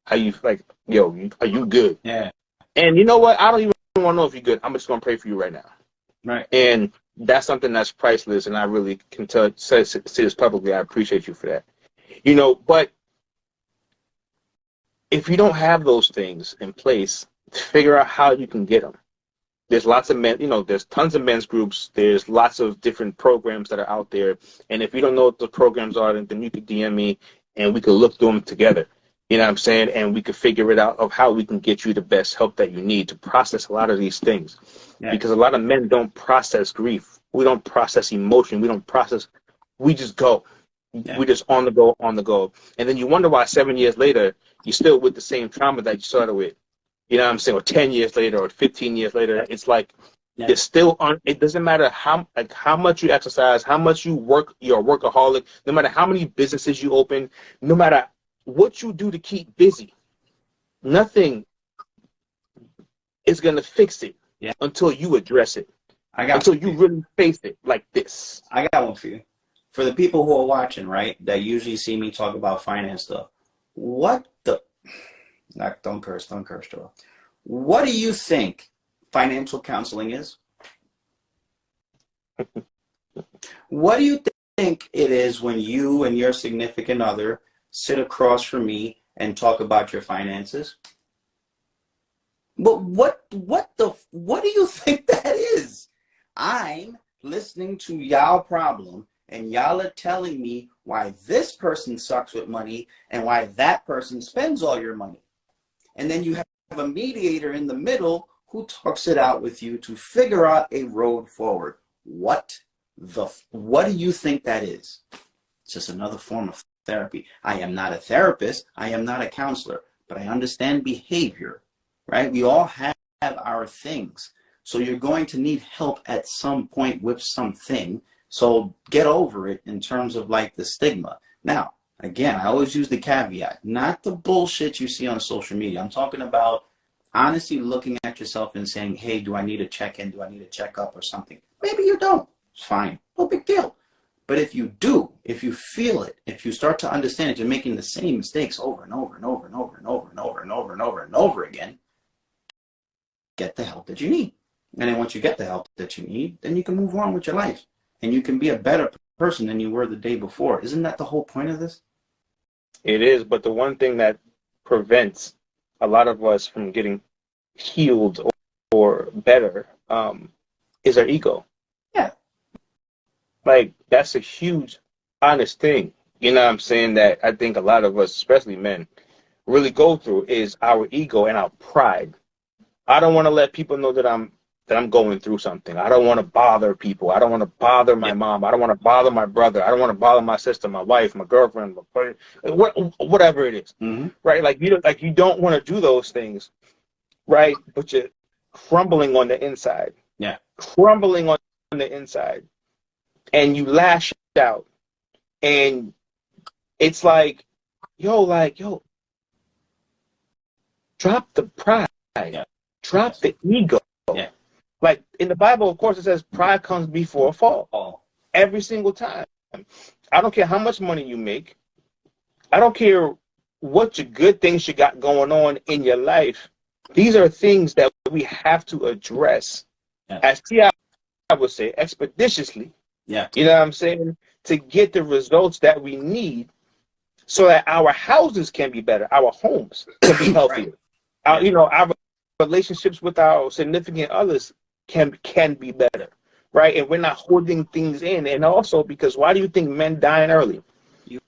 how you, like, yo, are you good?
Yeah.
And you know what? I don't even want to know if you're good. I'm just gonna pray for you right now.
Right.
And that's something that's priceless, and I really can say this publicly. I appreciate you for that. You know, but if you don't have those things in place, figure out how you can get them. There's lots of men, you know, there's tons of men's groups. There's lots of different programs that are out there. And if you don't know what the programs are, then you could DM me and we could look through them together. You know what I'm saying? And we could figure it out of how we can get you the best help that you need to process a lot of these things. Yeah. Because a lot of men don't process grief. We don't process emotion. We don't process. We just go. Yeah. We just on the go. And then you wonder why 7 years later, you're still with the same trauma that you started with. You know what I'm saying? Or 10 years later or 15 years later, it's like you're still on. It doesn't matter how much you exercise, how much you work, you're a workaholic, no matter how many businesses you open, no matter what you do to keep busy, nothing is going to fix it until you address it. Until you really face it like this.
I got one for you. For the people who are watching, right, that usually see me talk about finance stuff, what the... Don't curse, Joel. What do you think financial counseling is? What do you think it is when you and your significant other sit across from me and talk about your finances? But what do you think that is? I'm listening to y'all problem, and y'all are telling me why this person sucks with money and why that person spends all your money. And then you have a mediator in the middle who talks it out with you to figure out a road forward. What do you think that is? It's just another form of therapy. I am not a therapist. I am not a counselor, but I understand behavior, right? We all have our things. So you're going to need help at some point with something. So get over it in terms of like the stigma. Now, again, I always use the caveat, not the bullshit you see on social media. I'm talking about honestly looking at yourself and saying, hey, do I need a check-in? Do I need a checkup or something? Maybe you don't. It's fine. No big deal. But if you do, if you feel it, if you start to understand it, you're making the same mistakes over and over and over and over and over and over and over and over and over again, get the help that you need. And then once you get the help that you need, then you can move on with your life. And you can be a better person than you were the day before. Isn't that the whole point of this?
It is, but the one thing that prevents a lot of us from getting healed or better is our ego.
Yeah.
Like, that's a huge, honest thing. you know what I'm saying, that I think a lot of us, especially men, really go through is our ego and our pride. I don't want to let people know that I'm going through something. I don't want to bother people. I don't want to bother my mom. I don't want to bother my brother. I don't want to bother my sister, my wife, my girlfriend, whatever it is. Right? Like you don't want to do those things, right? But you're crumbling on the inside.
Yeah.
Crumbling on the inside. And you lash out. And it's like, yo, drop the pride.
Yeah.
Drop the ego.
Yeah.
Like in the Bible, of course, it says pride comes before a fall.
Oh.
Every single time. I don't care how much money you make. I don't care what your good things you got going on in your life. These are things that we have to address, as T.I. would say, expeditiously.
Yeah.
You know what I'm saying? To get the results that we need so that our houses can be better, our homes can be healthier.
Right.
Our relationships with our significant others can be better, right? And we're not holding things in. And also, because why do you think men dying early?
You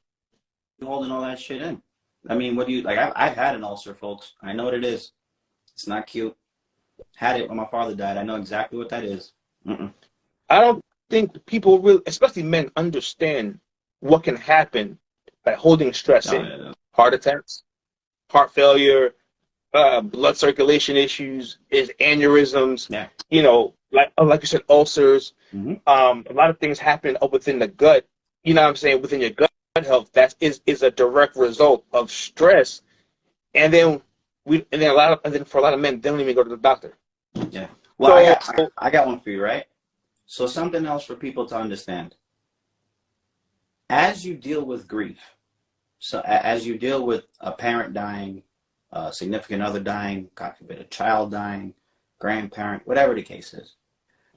holding all that shit in. I mean, what do you like? I've had an ulcer, folks. I know what it is. It's not cute. Had it when my father died. I know exactly what that is.
I don't think people really, especially men, understand what can happen by holding stress in.
No.
Heart attacks, heart failure, blood circulation issues, aneurysms.
Yeah.
Like you said, ulcers.
Mm-hmm.
A lot of things happen within the gut. You know what I'm saying? Within your gut health, that is a direct result of stress. And then for a lot of men, they don't even go to the doctor.
Yeah. Well,
So,
I got one for you, right? So something else for people to understand. As you deal with grief, so as you deal with a parent dying, a significant other dying, God forbid, a child dying, grandparent, whatever the case is,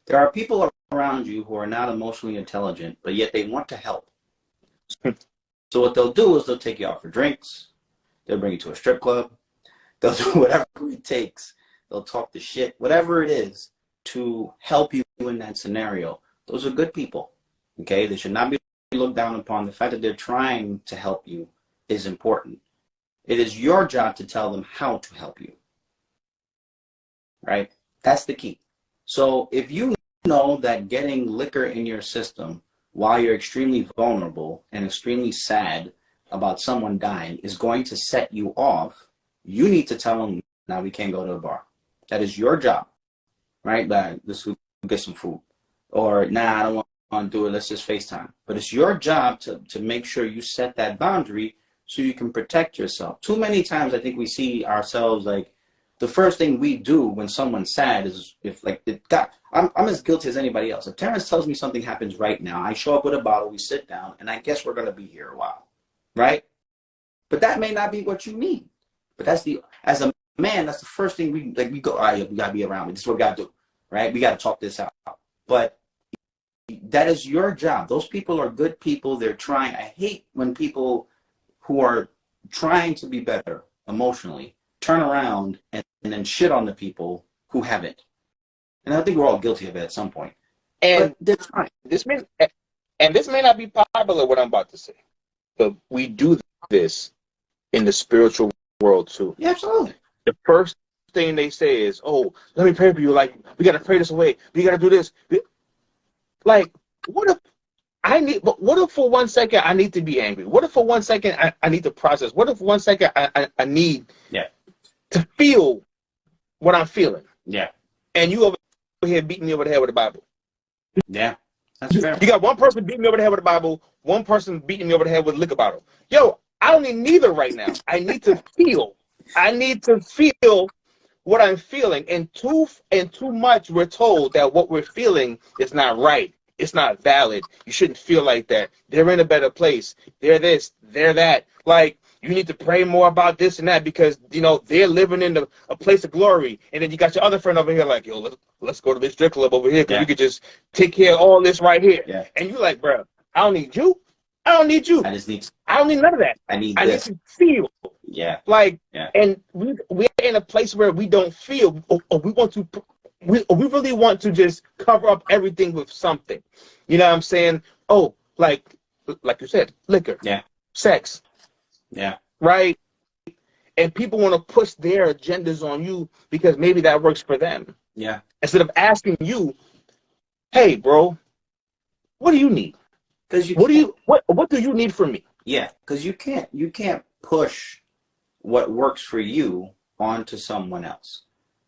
there are people around you who are not emotionally intelligent, but yet they want to help. So what they'll do is they'll take you out for drinks. They'll bring you to a strip club. They'll do whatever it takes. They'll talk the shit, whatever it is, to help you in that scenario. Those are good people, okay? They should not be looked down upon. The fact that they're trying to help you is important. It is your job to tell them how to help you, right? That's the key. So if you know that getting liquor in your system while you're extremely vulnerable and extremely sad about someone dying is going to set you off, you need to tell them, now we can't go to the bar. That is your job, right? Like, let's get some food. Or, nah, I don't want to do it. Let's just FaceTime. But it's your job to make sure you set that boundary so you can protect yourself. Too many times I think we see ourselves like the first thing we do when someone's sad is I'm as guilty as anybody else. If Terrence tells me something happens right now, I show up with a bottle, we sit down, and I guess we're going to be here a while, right? But that may not be what you need. But as a man, that's the first thing we go, all right, we got to be around. This is what we got to do, right? We got to talk this out. But that is your job. Those people are good people. They're trying. I hate when people who are trying to be better emotionally turn around and then shit on the people who haven't. And I think we're all guilty of it at some point.
And
but that's fine.
This may not be popular, what I'm about to say, but we do this in the spiritual world too.
Yeah, absolutely.
The first thing they say is, "Oh, let me pray for you. Like, we gotta pray this away. We gotta do this." Like, what if for 1 second I need to be angry? What if for 1 second I need to process? What if 1 second I need to feel what I'm feeling?
Yeah.
And you over here beating me over the head with the Bible.
Yeah. That's fair.
You got one person beating me over the head with the Bible, one person beating me over the head with a liquor bottle. Yo, I don't need neither right now. I need to feel. I need to feel what I'm feeling. And too much we're told that what we're feeling is not right. It's not valid. You shouldn't feel like that. They're in a better place. They're this, they're that. Like, you need to pray more about this and that because, they're living in a place of glory. And then you got your other friend over here like, yo, let's go to this strip club over here because we could just take care of all this right here.
Yeah.
And you're like, bro, I don't need you. I don't need you. I don't need none of that.
I need
to feel.
Yeah.
And we're in a place where we don't feel, or we really want to just cover up everything with something. You know what I'm saying? Oh, like, like you said, liquor,
Yeah.
sex,
Yeah.
right? And people want to push their agendas on you because maybe that works for them.
Yeah.
Instead of asking you, hey, bro, what do you need?
Because you
What do
can't.
what do you need from me?
Yeah. Because you can't push what works for you onto someone else,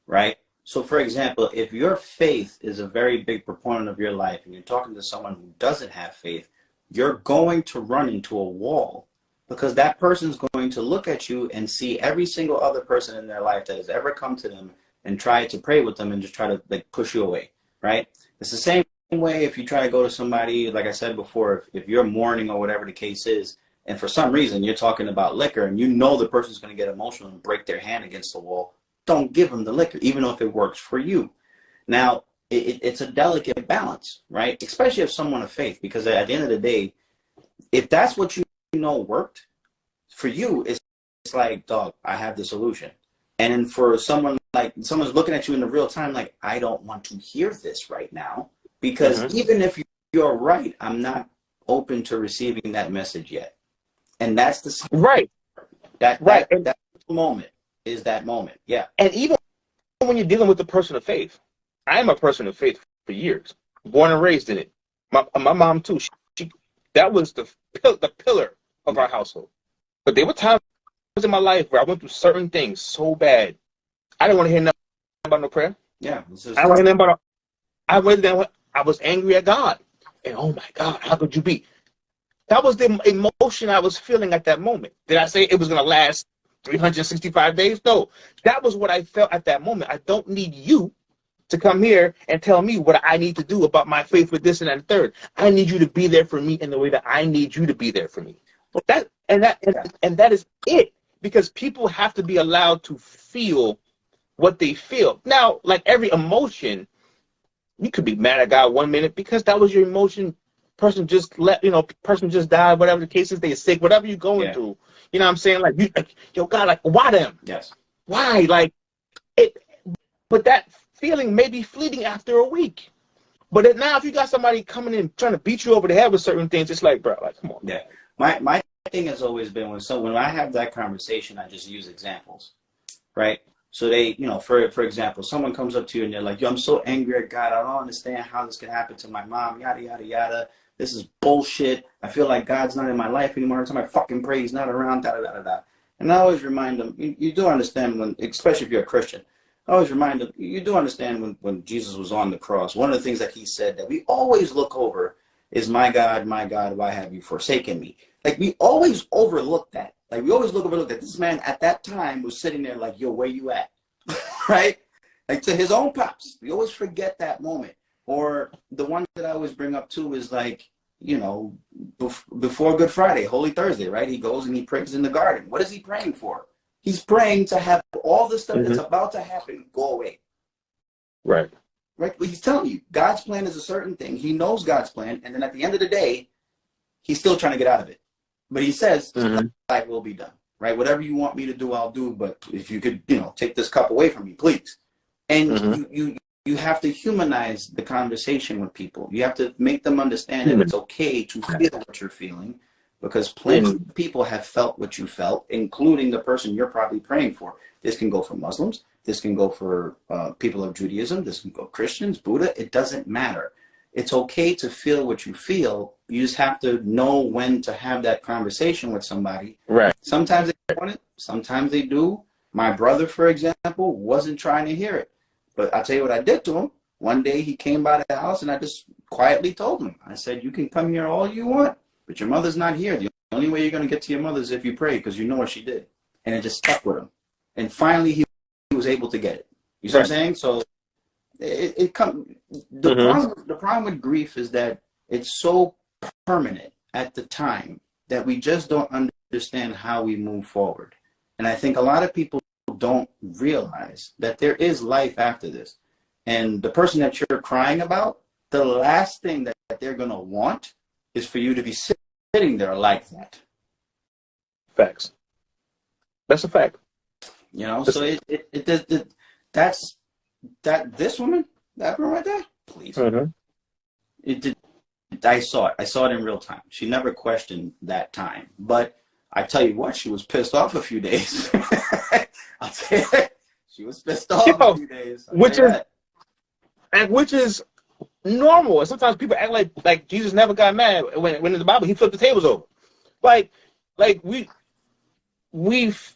right? So, for example, if your faith is a very big proponent of your life and you're talking to someone who doesn't have faith, you're going to run into a wall because that person's going to look at you and see every single other person in their life that has ever come to them and tried to pray with them and just try to like push you away, right? It's the same way if you try to go to somebody, like I said before, if you're mourning or whatever the case is, and for some reason you're talking about liquor and you know the person's going to get emotional and break their hand against the wall, don't give them the liquor, even if it works for you. Now, it's a delicate balance, right? Especially if someone of faith, because at the end of the day, if that's what you know worked for you, it's like, dog, I have the solution. And then for someone, like someone's looking at you in the real time, like, I don't want to hear this right now, because even if you're right, I'm not open to receiving that message yet. And that's the
Right.
that moment is that moment. Yeah.
And even when you're dealing with a person of faith, I am a person of faith for years, born and raised in it. My mom too. She that was the pillar of our household. But there were times in my life where I went through certain things so bad, I didn't want to hear nothing about no prayer.
Yeah.
I don't want to hear nothing about. I was angry at God, and oh my God, how could you be? That was the emotion I was feeling at that moment. Did I say it was going to last 365 days? No, that was what I felt at that moment. I don't need you to come here and tell me what I need to do about my faith with this and that and third. I need you to be there for me in the way that I need you to be there for me. That is it. Because people have to be allowed to feel what they feel. Now, like every emotion, you could be mad at God 1 minute because that was your emotion. Person just person just died, whatever the case is, they're sick, whatever you're going through. You know what I'm saying? Like, yo, God, like, why them?
Yes.
Why? Like, it, but that feeling may be fleeting after a week. But now if you got somebody coming in trying to beat you over the head with certain things, it's like, bro, like, come on.
Yeah. My thing has always been when I have that conversation, I just use examples, right? So they, for example, someone comes up to you and they're like, yo, I'm so angry at God. I don't understand how this could happen to my mom, yada, yada, yada. This is bullshit. I feel like God's not in my life anymore. Every time I fucking pray, he's not around, da, da, da, da, da. And I always remind them, you do understand when, especially if you're a Christian, I always remind them, you do understand when Jesus was on the cross, one of the things that he said that we always look over is, my God, why have you forsaken me? Like, we always overlook that. Like, we always overlook that this man at that time was sitting there like, yo, where you at? Right? Like, to his own pops. We always forget that moment. Or the one that I always bring up too is like, before Good Friday, Holy Thursday, right? He goes and he prays in the garden. What is he praying for? He's praying to have all the stuff that's about to happen go away.
Right.
Right? Well, he's telling you, God's plan is a certain thing. He knows God's plan. And then at the end of the day, he's still trying to get out of it. But he says, I will be done. Right? Whatever you want me to do, I'll do. But if you could, take this cup away from me, please. And you have to humanize the conversation with people. You have to make them understand that it's okay to feel what you're feeling, because plenty of people have felt what you felt, including the person you're probably praying for. This can go for Muslims. This can go for people of Judaism. This can go Christians, Buddha. It doesn't matter. It's okay to feel what you feel. You just have to know when to have that conversation with somebody.
Right.
Sometimes they want it. Sometimes they do. My brother, for example, wasn't trying to hear it. But I'll tell you what I did to him. One day he came by the house and I just quietly told him. I said, you can come here all you want, but your mother's not here. The only way you're going to get to your mother is if you pray, because you know what she did. And it just stuck with him. And finally he was able to get it. You see what I'm saying? So the problem with grief is that it's so permanent at the time that we just don't understand how we move forward. And I think a lot of people don't realize that there is life after this. And the person that you're crying about, the last thing that they're going to want is for you to be sitting there like that.
Facts. That's a fact.
So this woman, that one right there, please. It I saw it. I saw it in real time. She never questioned that time. But I tell you what, she was pissed off a few days. I'll tell you, she was pissed off a few days.
Which is normal. And sometimes people act like Jesus never got mad when in the Bible he flipped the tables over. Like we've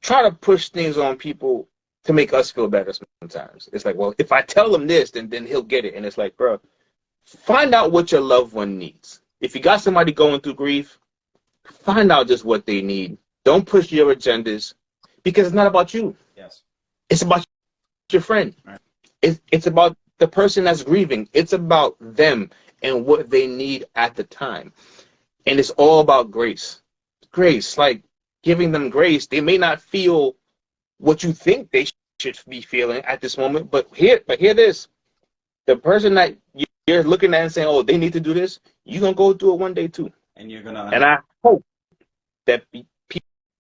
tried to push things on people to make us feel better sometimes. It's like, well, if I tell him this, then he'll get it. And it's like, bro, find out what your loved one needs. If you got somebody going through grief, find out just what they need. Don't push your agendas, because it's not about you.
Yes.
It's about your friend.
Right.
It's about the person that's grieving. It's about them and what they need at the time. And it's all about grace. Grace, like giving them grace. They may not feel what you think they should be feeling at this moment, but hear this. The person that you're looking at and saying, oh, they need to do this, you're going to go do it one day too.
And
I hope that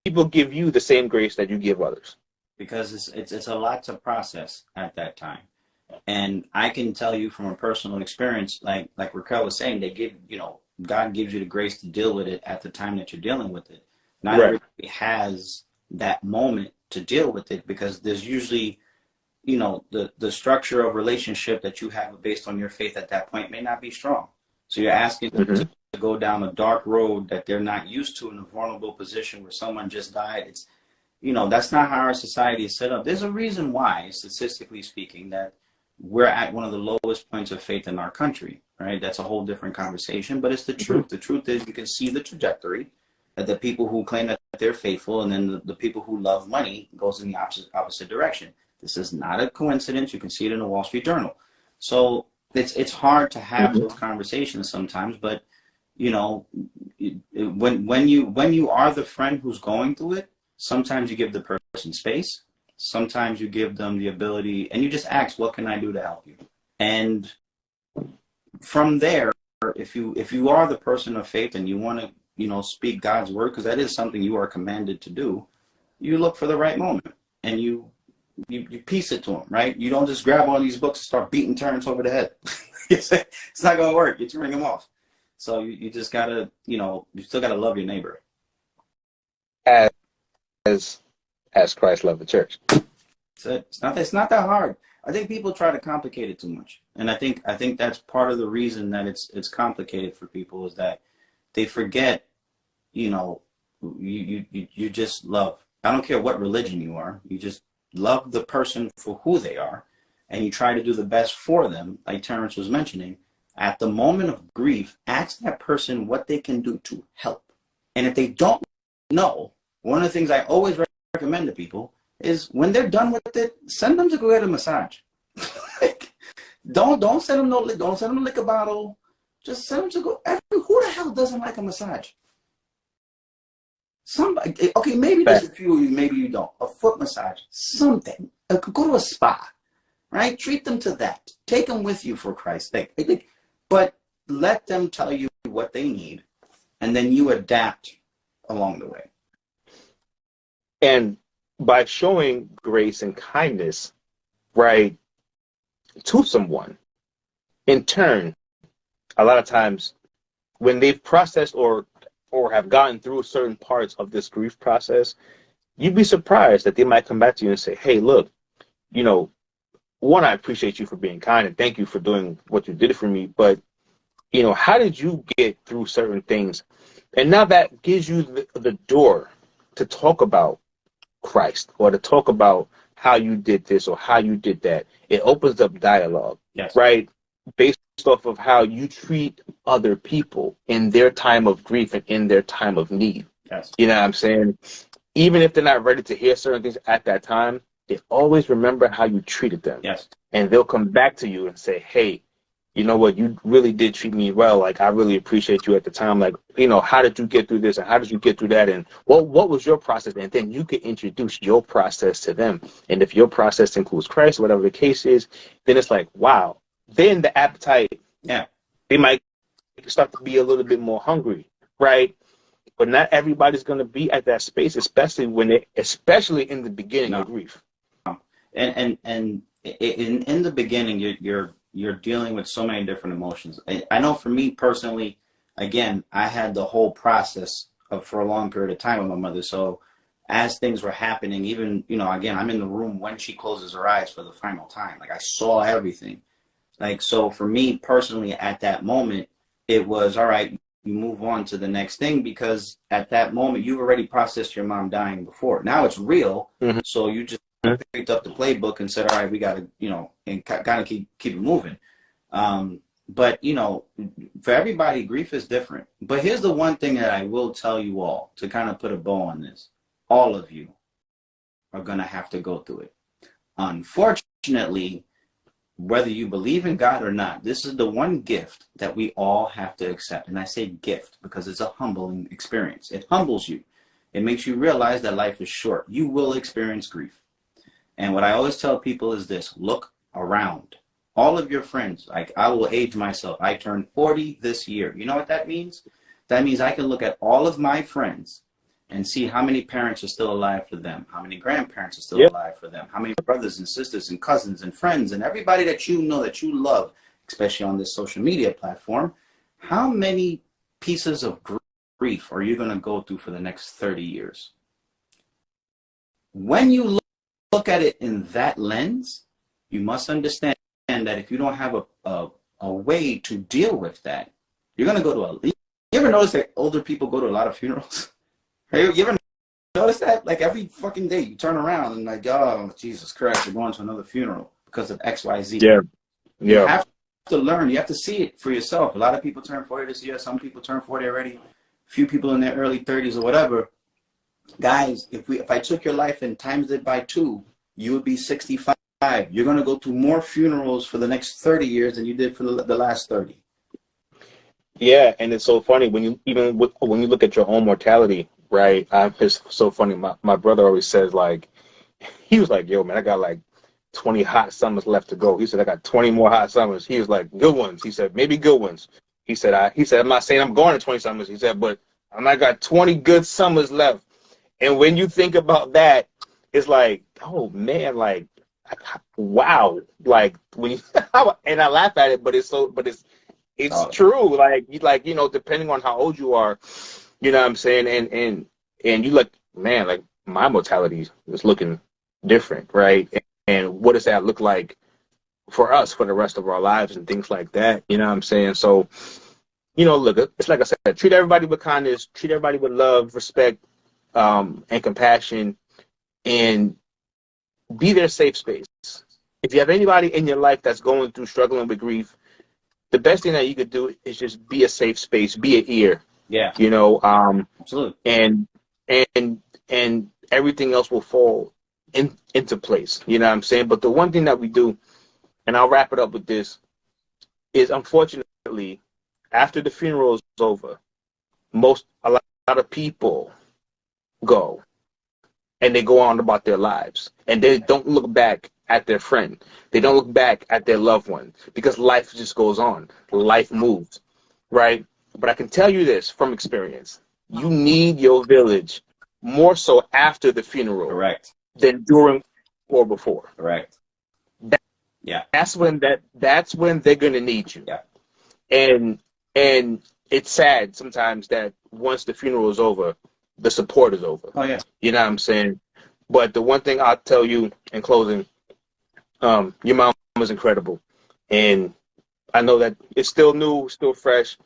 people give you the same grace that you give others.
Because it's a lot to process at that time. And I can tell you from a personal experience, like Raquel was saying, God gives you the grace to deal with it at the time that you're dealing with it. Not everybody has that moment to deal with it, because there's usually, the structure of relationship that you have based on your faith at that point may not be strong. So you're asking them to go down a dark road that they're not used to in a vulnerable position where someone just died. It's, that's not how our society is set up. There's a reason why, statistically speaking, that we're at one of the lowest points of faith in our country, right? That's a whole different conversation, but it's the truth. The truth is, you can see the trajectory that the people who claim that they're faithful, and then the people who love money goes in the opposite direction. This is not a coincidence. You can see it in the Wall Street Journal. So it's hard to have those conversations sometimes, but when you are the friend who's going through it, sometimes you give the person space. Sometimes you give them the ability, and you just ask, what can I do to help you? And from there, if you are the person of faith and you want to, speak God's word, because that is something you are commanded to do, you look for the right moment and you piece it to them, right? You don't just grab all these books and start beating Terrence over the head. It's not going to work. You ring them off. So you just got to, you still got to love your neighbor.
As Christ loved the church.
It's not that hard. I think people try to complicate it too much. And I think that's part of the reason that it's complicated for people, is that they forget, you just love. I don't care what religion you are. You just love the person for who they are, and you try to do the best for them, like Terrence was mentioning. At the moment of grief, ask that person what they can do to help. And if they don't know, one of the things I always recommend to people is, when they're done with it, send them to go get a massage. Don't send them to lick a bottle. Just send them to go. Who the hell doesn't like a massage? Somebody, okay, maybe there's a few of you, maybe you don't. A foot massage, something. Go to a spa, right? Treat them to that. Take them with you, for Christ's sake. But let them tell you what they need, and then you adapt along the way.
And by showing grace and kindness, right, to someone, in turn, a lot of times when they've processed or have gotten through certain parts of this grief process, you'd be surprised that they might come back to you and say, hey, look, one, I appreciate you for being kind and thank you for doing what you did for me, but, how did you get through certain things? And now that gives you the door to talk about Christ, or to talk about how you did this or how you did that. It opens up dialogue,
yes,
right? Based off of how you treat other people in their time of grief and in their time of need.
Yes.
You know what I'm saying? Even if they're not ready to hear certain things at that time, they always remember how you treated them.
Yes. And
they'll come back to you and say, hey, you know what, you really did treat me well. Like, I really appreciate you at the time. Like, how did you get through this and how did you get through that? And what was your process? And then you can introduce your process to them. And if your process includes Christ, whatever the case is, then it's like, wow. Then the appetite, they might start to be a little bit more hungry, right? But not everybody's going to be at that space, especially in the beginning of grief.
And in the beginning, you're dealing with so many different emotions. I know for me personally, again, I had the whole process of for a long period of time with my mother. So as things were happening, even, you know, again, I'm in the room when she closes her eyes for the final time. Like I saw everything. Like, so for me personally at that moment, it was, all right, you move on to the next thing, because at that moment you've already processed your mom dying before. Now it's real.
Mm-hmm.
So you just picked up the playbook and said, all right, we got to, you know, and kind of keep it moving. But, you know, for everybody, grief is different. But here's the one thing that I will tell you all to kind of put a bow on this. All of you are going to have to go through it. Unfortunately, whether you believe in God or not, this is the one gift that we all have to accept. And I say gift because it's a humbling experience. It humbles you. It makes you realize that life is short. You will experience grief. And what I always tell people is this: look around. All of your friends, like I will age myself. I turned 40 this year. You know what that means? That means I can look at all of my friends and see how many parents are still alive for them, how many grandparents are still alive for them, how many brothers and sisters and cousins and friends and everybody that you know, that you love, especially on this social media platform. How many pieces of grief are you going to go through for the next 30 years? When you look at it in that lens, you must understand that if you don't have a way to deal with that, you're going to go to you ever notice that older people go to a lot of funerals? You ever notice that? Like every fucking day you turn around and like, oh, Jesus Christ, you're going to another funeral because of XYZ.
Yeah.
You have to learn. You have to see it for yourself. A lot of people turn 40 this year. Some people turn 40 already. Few people in their early 30s or whatever. Guys, if I took your life and times it by 2, you would be 65. You're going to go to more funerals for the next 30 years than you did for the last 30.
Yeah, and it's so funny when you when you look at your own mortality, right? It's so funny. My brother always says, like, he was like, yo, man, I got like 20 hot summers left to go. He said, I got 20 more hot summers. He was like, good ones. He said, maybe good ones. He said, I'm not saying I'm going to 20 summers. He said, but I got 20 good summers left. And when you think about that, it's like, oh man, like, wow. Like when you, and I laugh at it, but it's true. Like, you know, depending on how old you are, you know what I'm saying? And you look, man, like my mortality is looking different, right? And what does that look like for us for the rest of our lives and things like that? You know what I'm saying? So, you know, look, it's like I said, treat everybody with kindness, treat everybody with love, respect, and compassion, and be their safe space. If you have anybody in your life that's going through struggling with grief, the best thing that you could do is just be a safe space, be an ear.
Yeah.
You know,
absolutely.
And everything else will fall into place. You know what I'm saying? But the one thing that we do, and I'll wrap it up with this, is unfortunately, after the funeral is over, a lot of people go and they go on about their lives, and they don't look back at their friend. They don't look back at their loved one, because life just goes on. Life moves, right? But I can tell you this from experience: you need your village more so after the funeral,
Correct,
than during or before.
Correct.
That's when they're gonna need you.
Yeah.
And it's sad sometimes that once the funeral is over, the support is over.
Oh yeah.
You know what I'm saying? But the one thing I'll tell you in closing, your mom was incredible. And I know that it's still new, still fresh,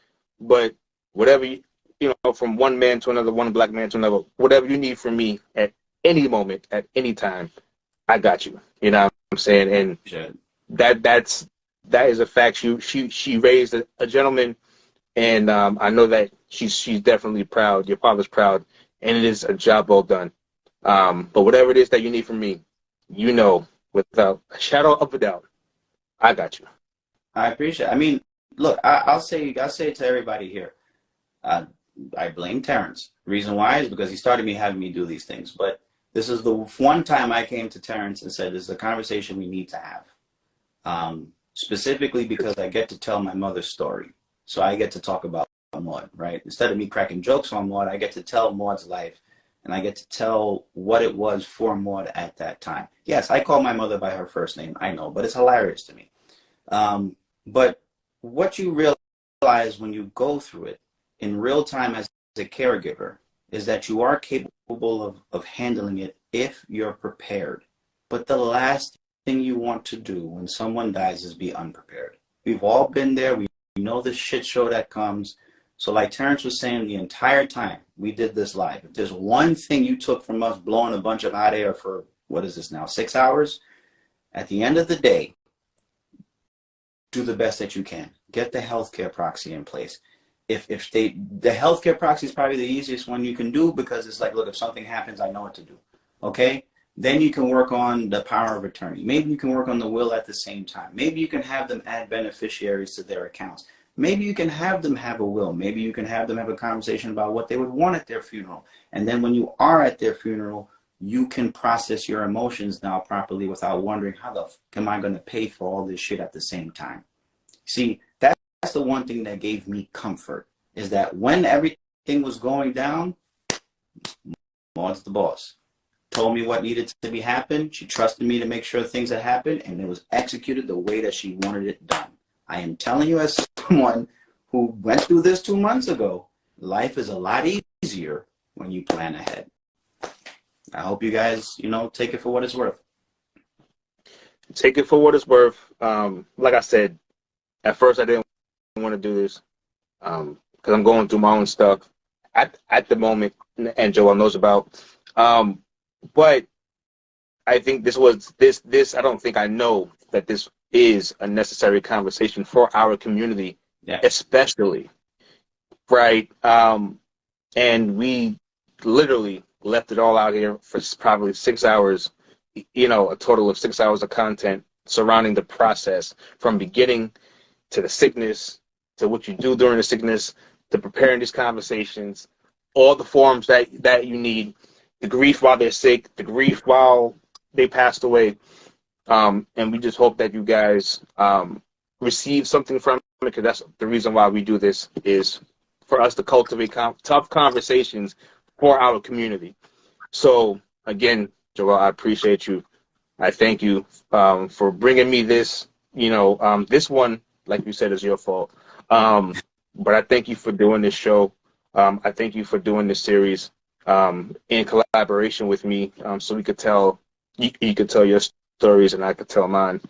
but whatever, you know, from one man to another, one black man to another, whatever you need from me at any moment, at any time, I got you. You know what I'm saying? And that is a fact. She raised a gentleman, and I know that she's definitely proud. Your father's proud, and it is a job well done. But whatever it is that you need from me, you know, without a shadow of a doubt, I got you.
I appreciate it. I mean, look, I'll say it to everybody here. I blame Terrence. Reason why is because he started having me do these things. But this is the one time I came to Terrence and said, this is a conversation we need to have. Specifically because I get to tell my mother's story. So I get to talk about Maud, right? Instead of me cracking jokes on Maud, I get to tell Maud's life. And I get to tell what it was for Maud at that time. Yes, I call my mother by her first name, I know, but it's hilarious to me. But what you realize when you go through it in real time as a caregiver is that you are capable of handling it if you're prepared. But the last thing you want to do when someone dies is be unprepared. We've all been there. We know the shit show that comes. So like Terrence was saying, the entire time we did this live, if there's one thing you took from us blowing a bunch of hot air for, what is this now, 6 hours? At the end of the day, do the best that you can. Get the healthcare proxy in place. The healthcare proxy is probably the easiest one you can do, because it's like, look, if something happens, I know what to do. Okay? Then you can work on the power of attorney. Maybe you can work on the will at the same time. Maybe you can have them add beneficiaries to their accounts. Maybe you can have them have a will. Maybe you can have them have a conversation about what they would want at their funeral. And then when you are at their funeral, you can process your emotions now properly without wondering, how the f am I going to pay for all this shit at the same time? See, that's the one thing that gave me comfort, is that when everything was going down, Maud's the boss. Told me what needed to be happened. She trusted me to make sure things had happened, and it was executed the way that she wanted it done. I am telling you, as someone who went through this 2 months ago, life is a lot easier when you plan ahead. I hope you guys, take it for what it's worth.
Take it for what it's worth. Like I said, at first I didn't want to do this because I'm going through my own stuff at the moment, and Joel knows about. But I think this. I don't think I know that this is a necessary conversation for our community, especially, right? And we literally left it all out here for probably 6 hours, a total of 6 hours of content surrounding the process, from beginning to the sickness, to what you do during the sickness, to preparing these conversations, all the forms that you need, the grief while they're sick, the grief while they passed away. And we just hope that you guys receive something from it, because that's the reason why we do this, is for us to cultivate tough conversations for our community. So again, Joel, I appreciate you. I thank you for bringing me this. This one, like you said, is your fault. But I thank you for doing this show. I thank you for doing this series in collaboration with me, so we could tell, you could tell your stories and I could tell mine.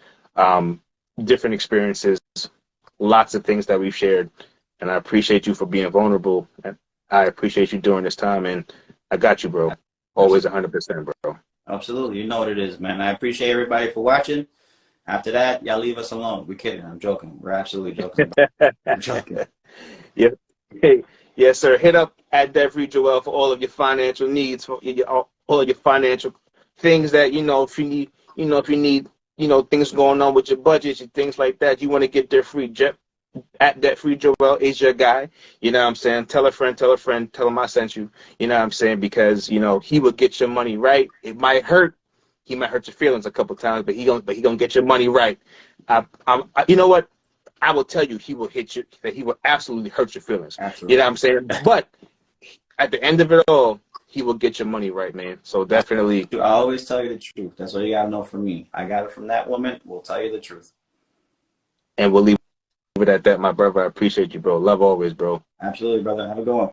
Different experiences, lots of things that we've shared, and I appreciate you for being vulnerable. And I appreciate you during this time, and I got you, bro. Always 100%, bro.
Absolutely. You know what it is, man. I appreciate everybody for watching. After that, y'all leave us alone. We're kidding. I'm joking. We're absolutely joking. I'm joking.
Yeah. Hey, yes, sir. Hit up at Debt Free Joel for all of your financial needs, for all of your financial things that, if you need, things going on with your budgets and things like that, you want to get debt free. At Debt Free Joel is your guy. You know what I'm saying? Tell a friend, tell him I sent you. You know what I'm saying? Because, he will get your money right. It might hurt. He might hurt your feelings a couple times, but he gonna get your money right. You know what? I will tell you, he will hit you. That he will absolutely hurt your feelings.
Absolutely.
You know what I'm saying? But at the end of it all, he will get your money right, man. So definitely.
I always tell you the truth. That's all you gotta know from me. I got it from that woman. We'll tell you the truth.
And we'll leave it at that, my brother. I appreciate you, bro. Love always, bro.
Absolutely, brother. Have a good one.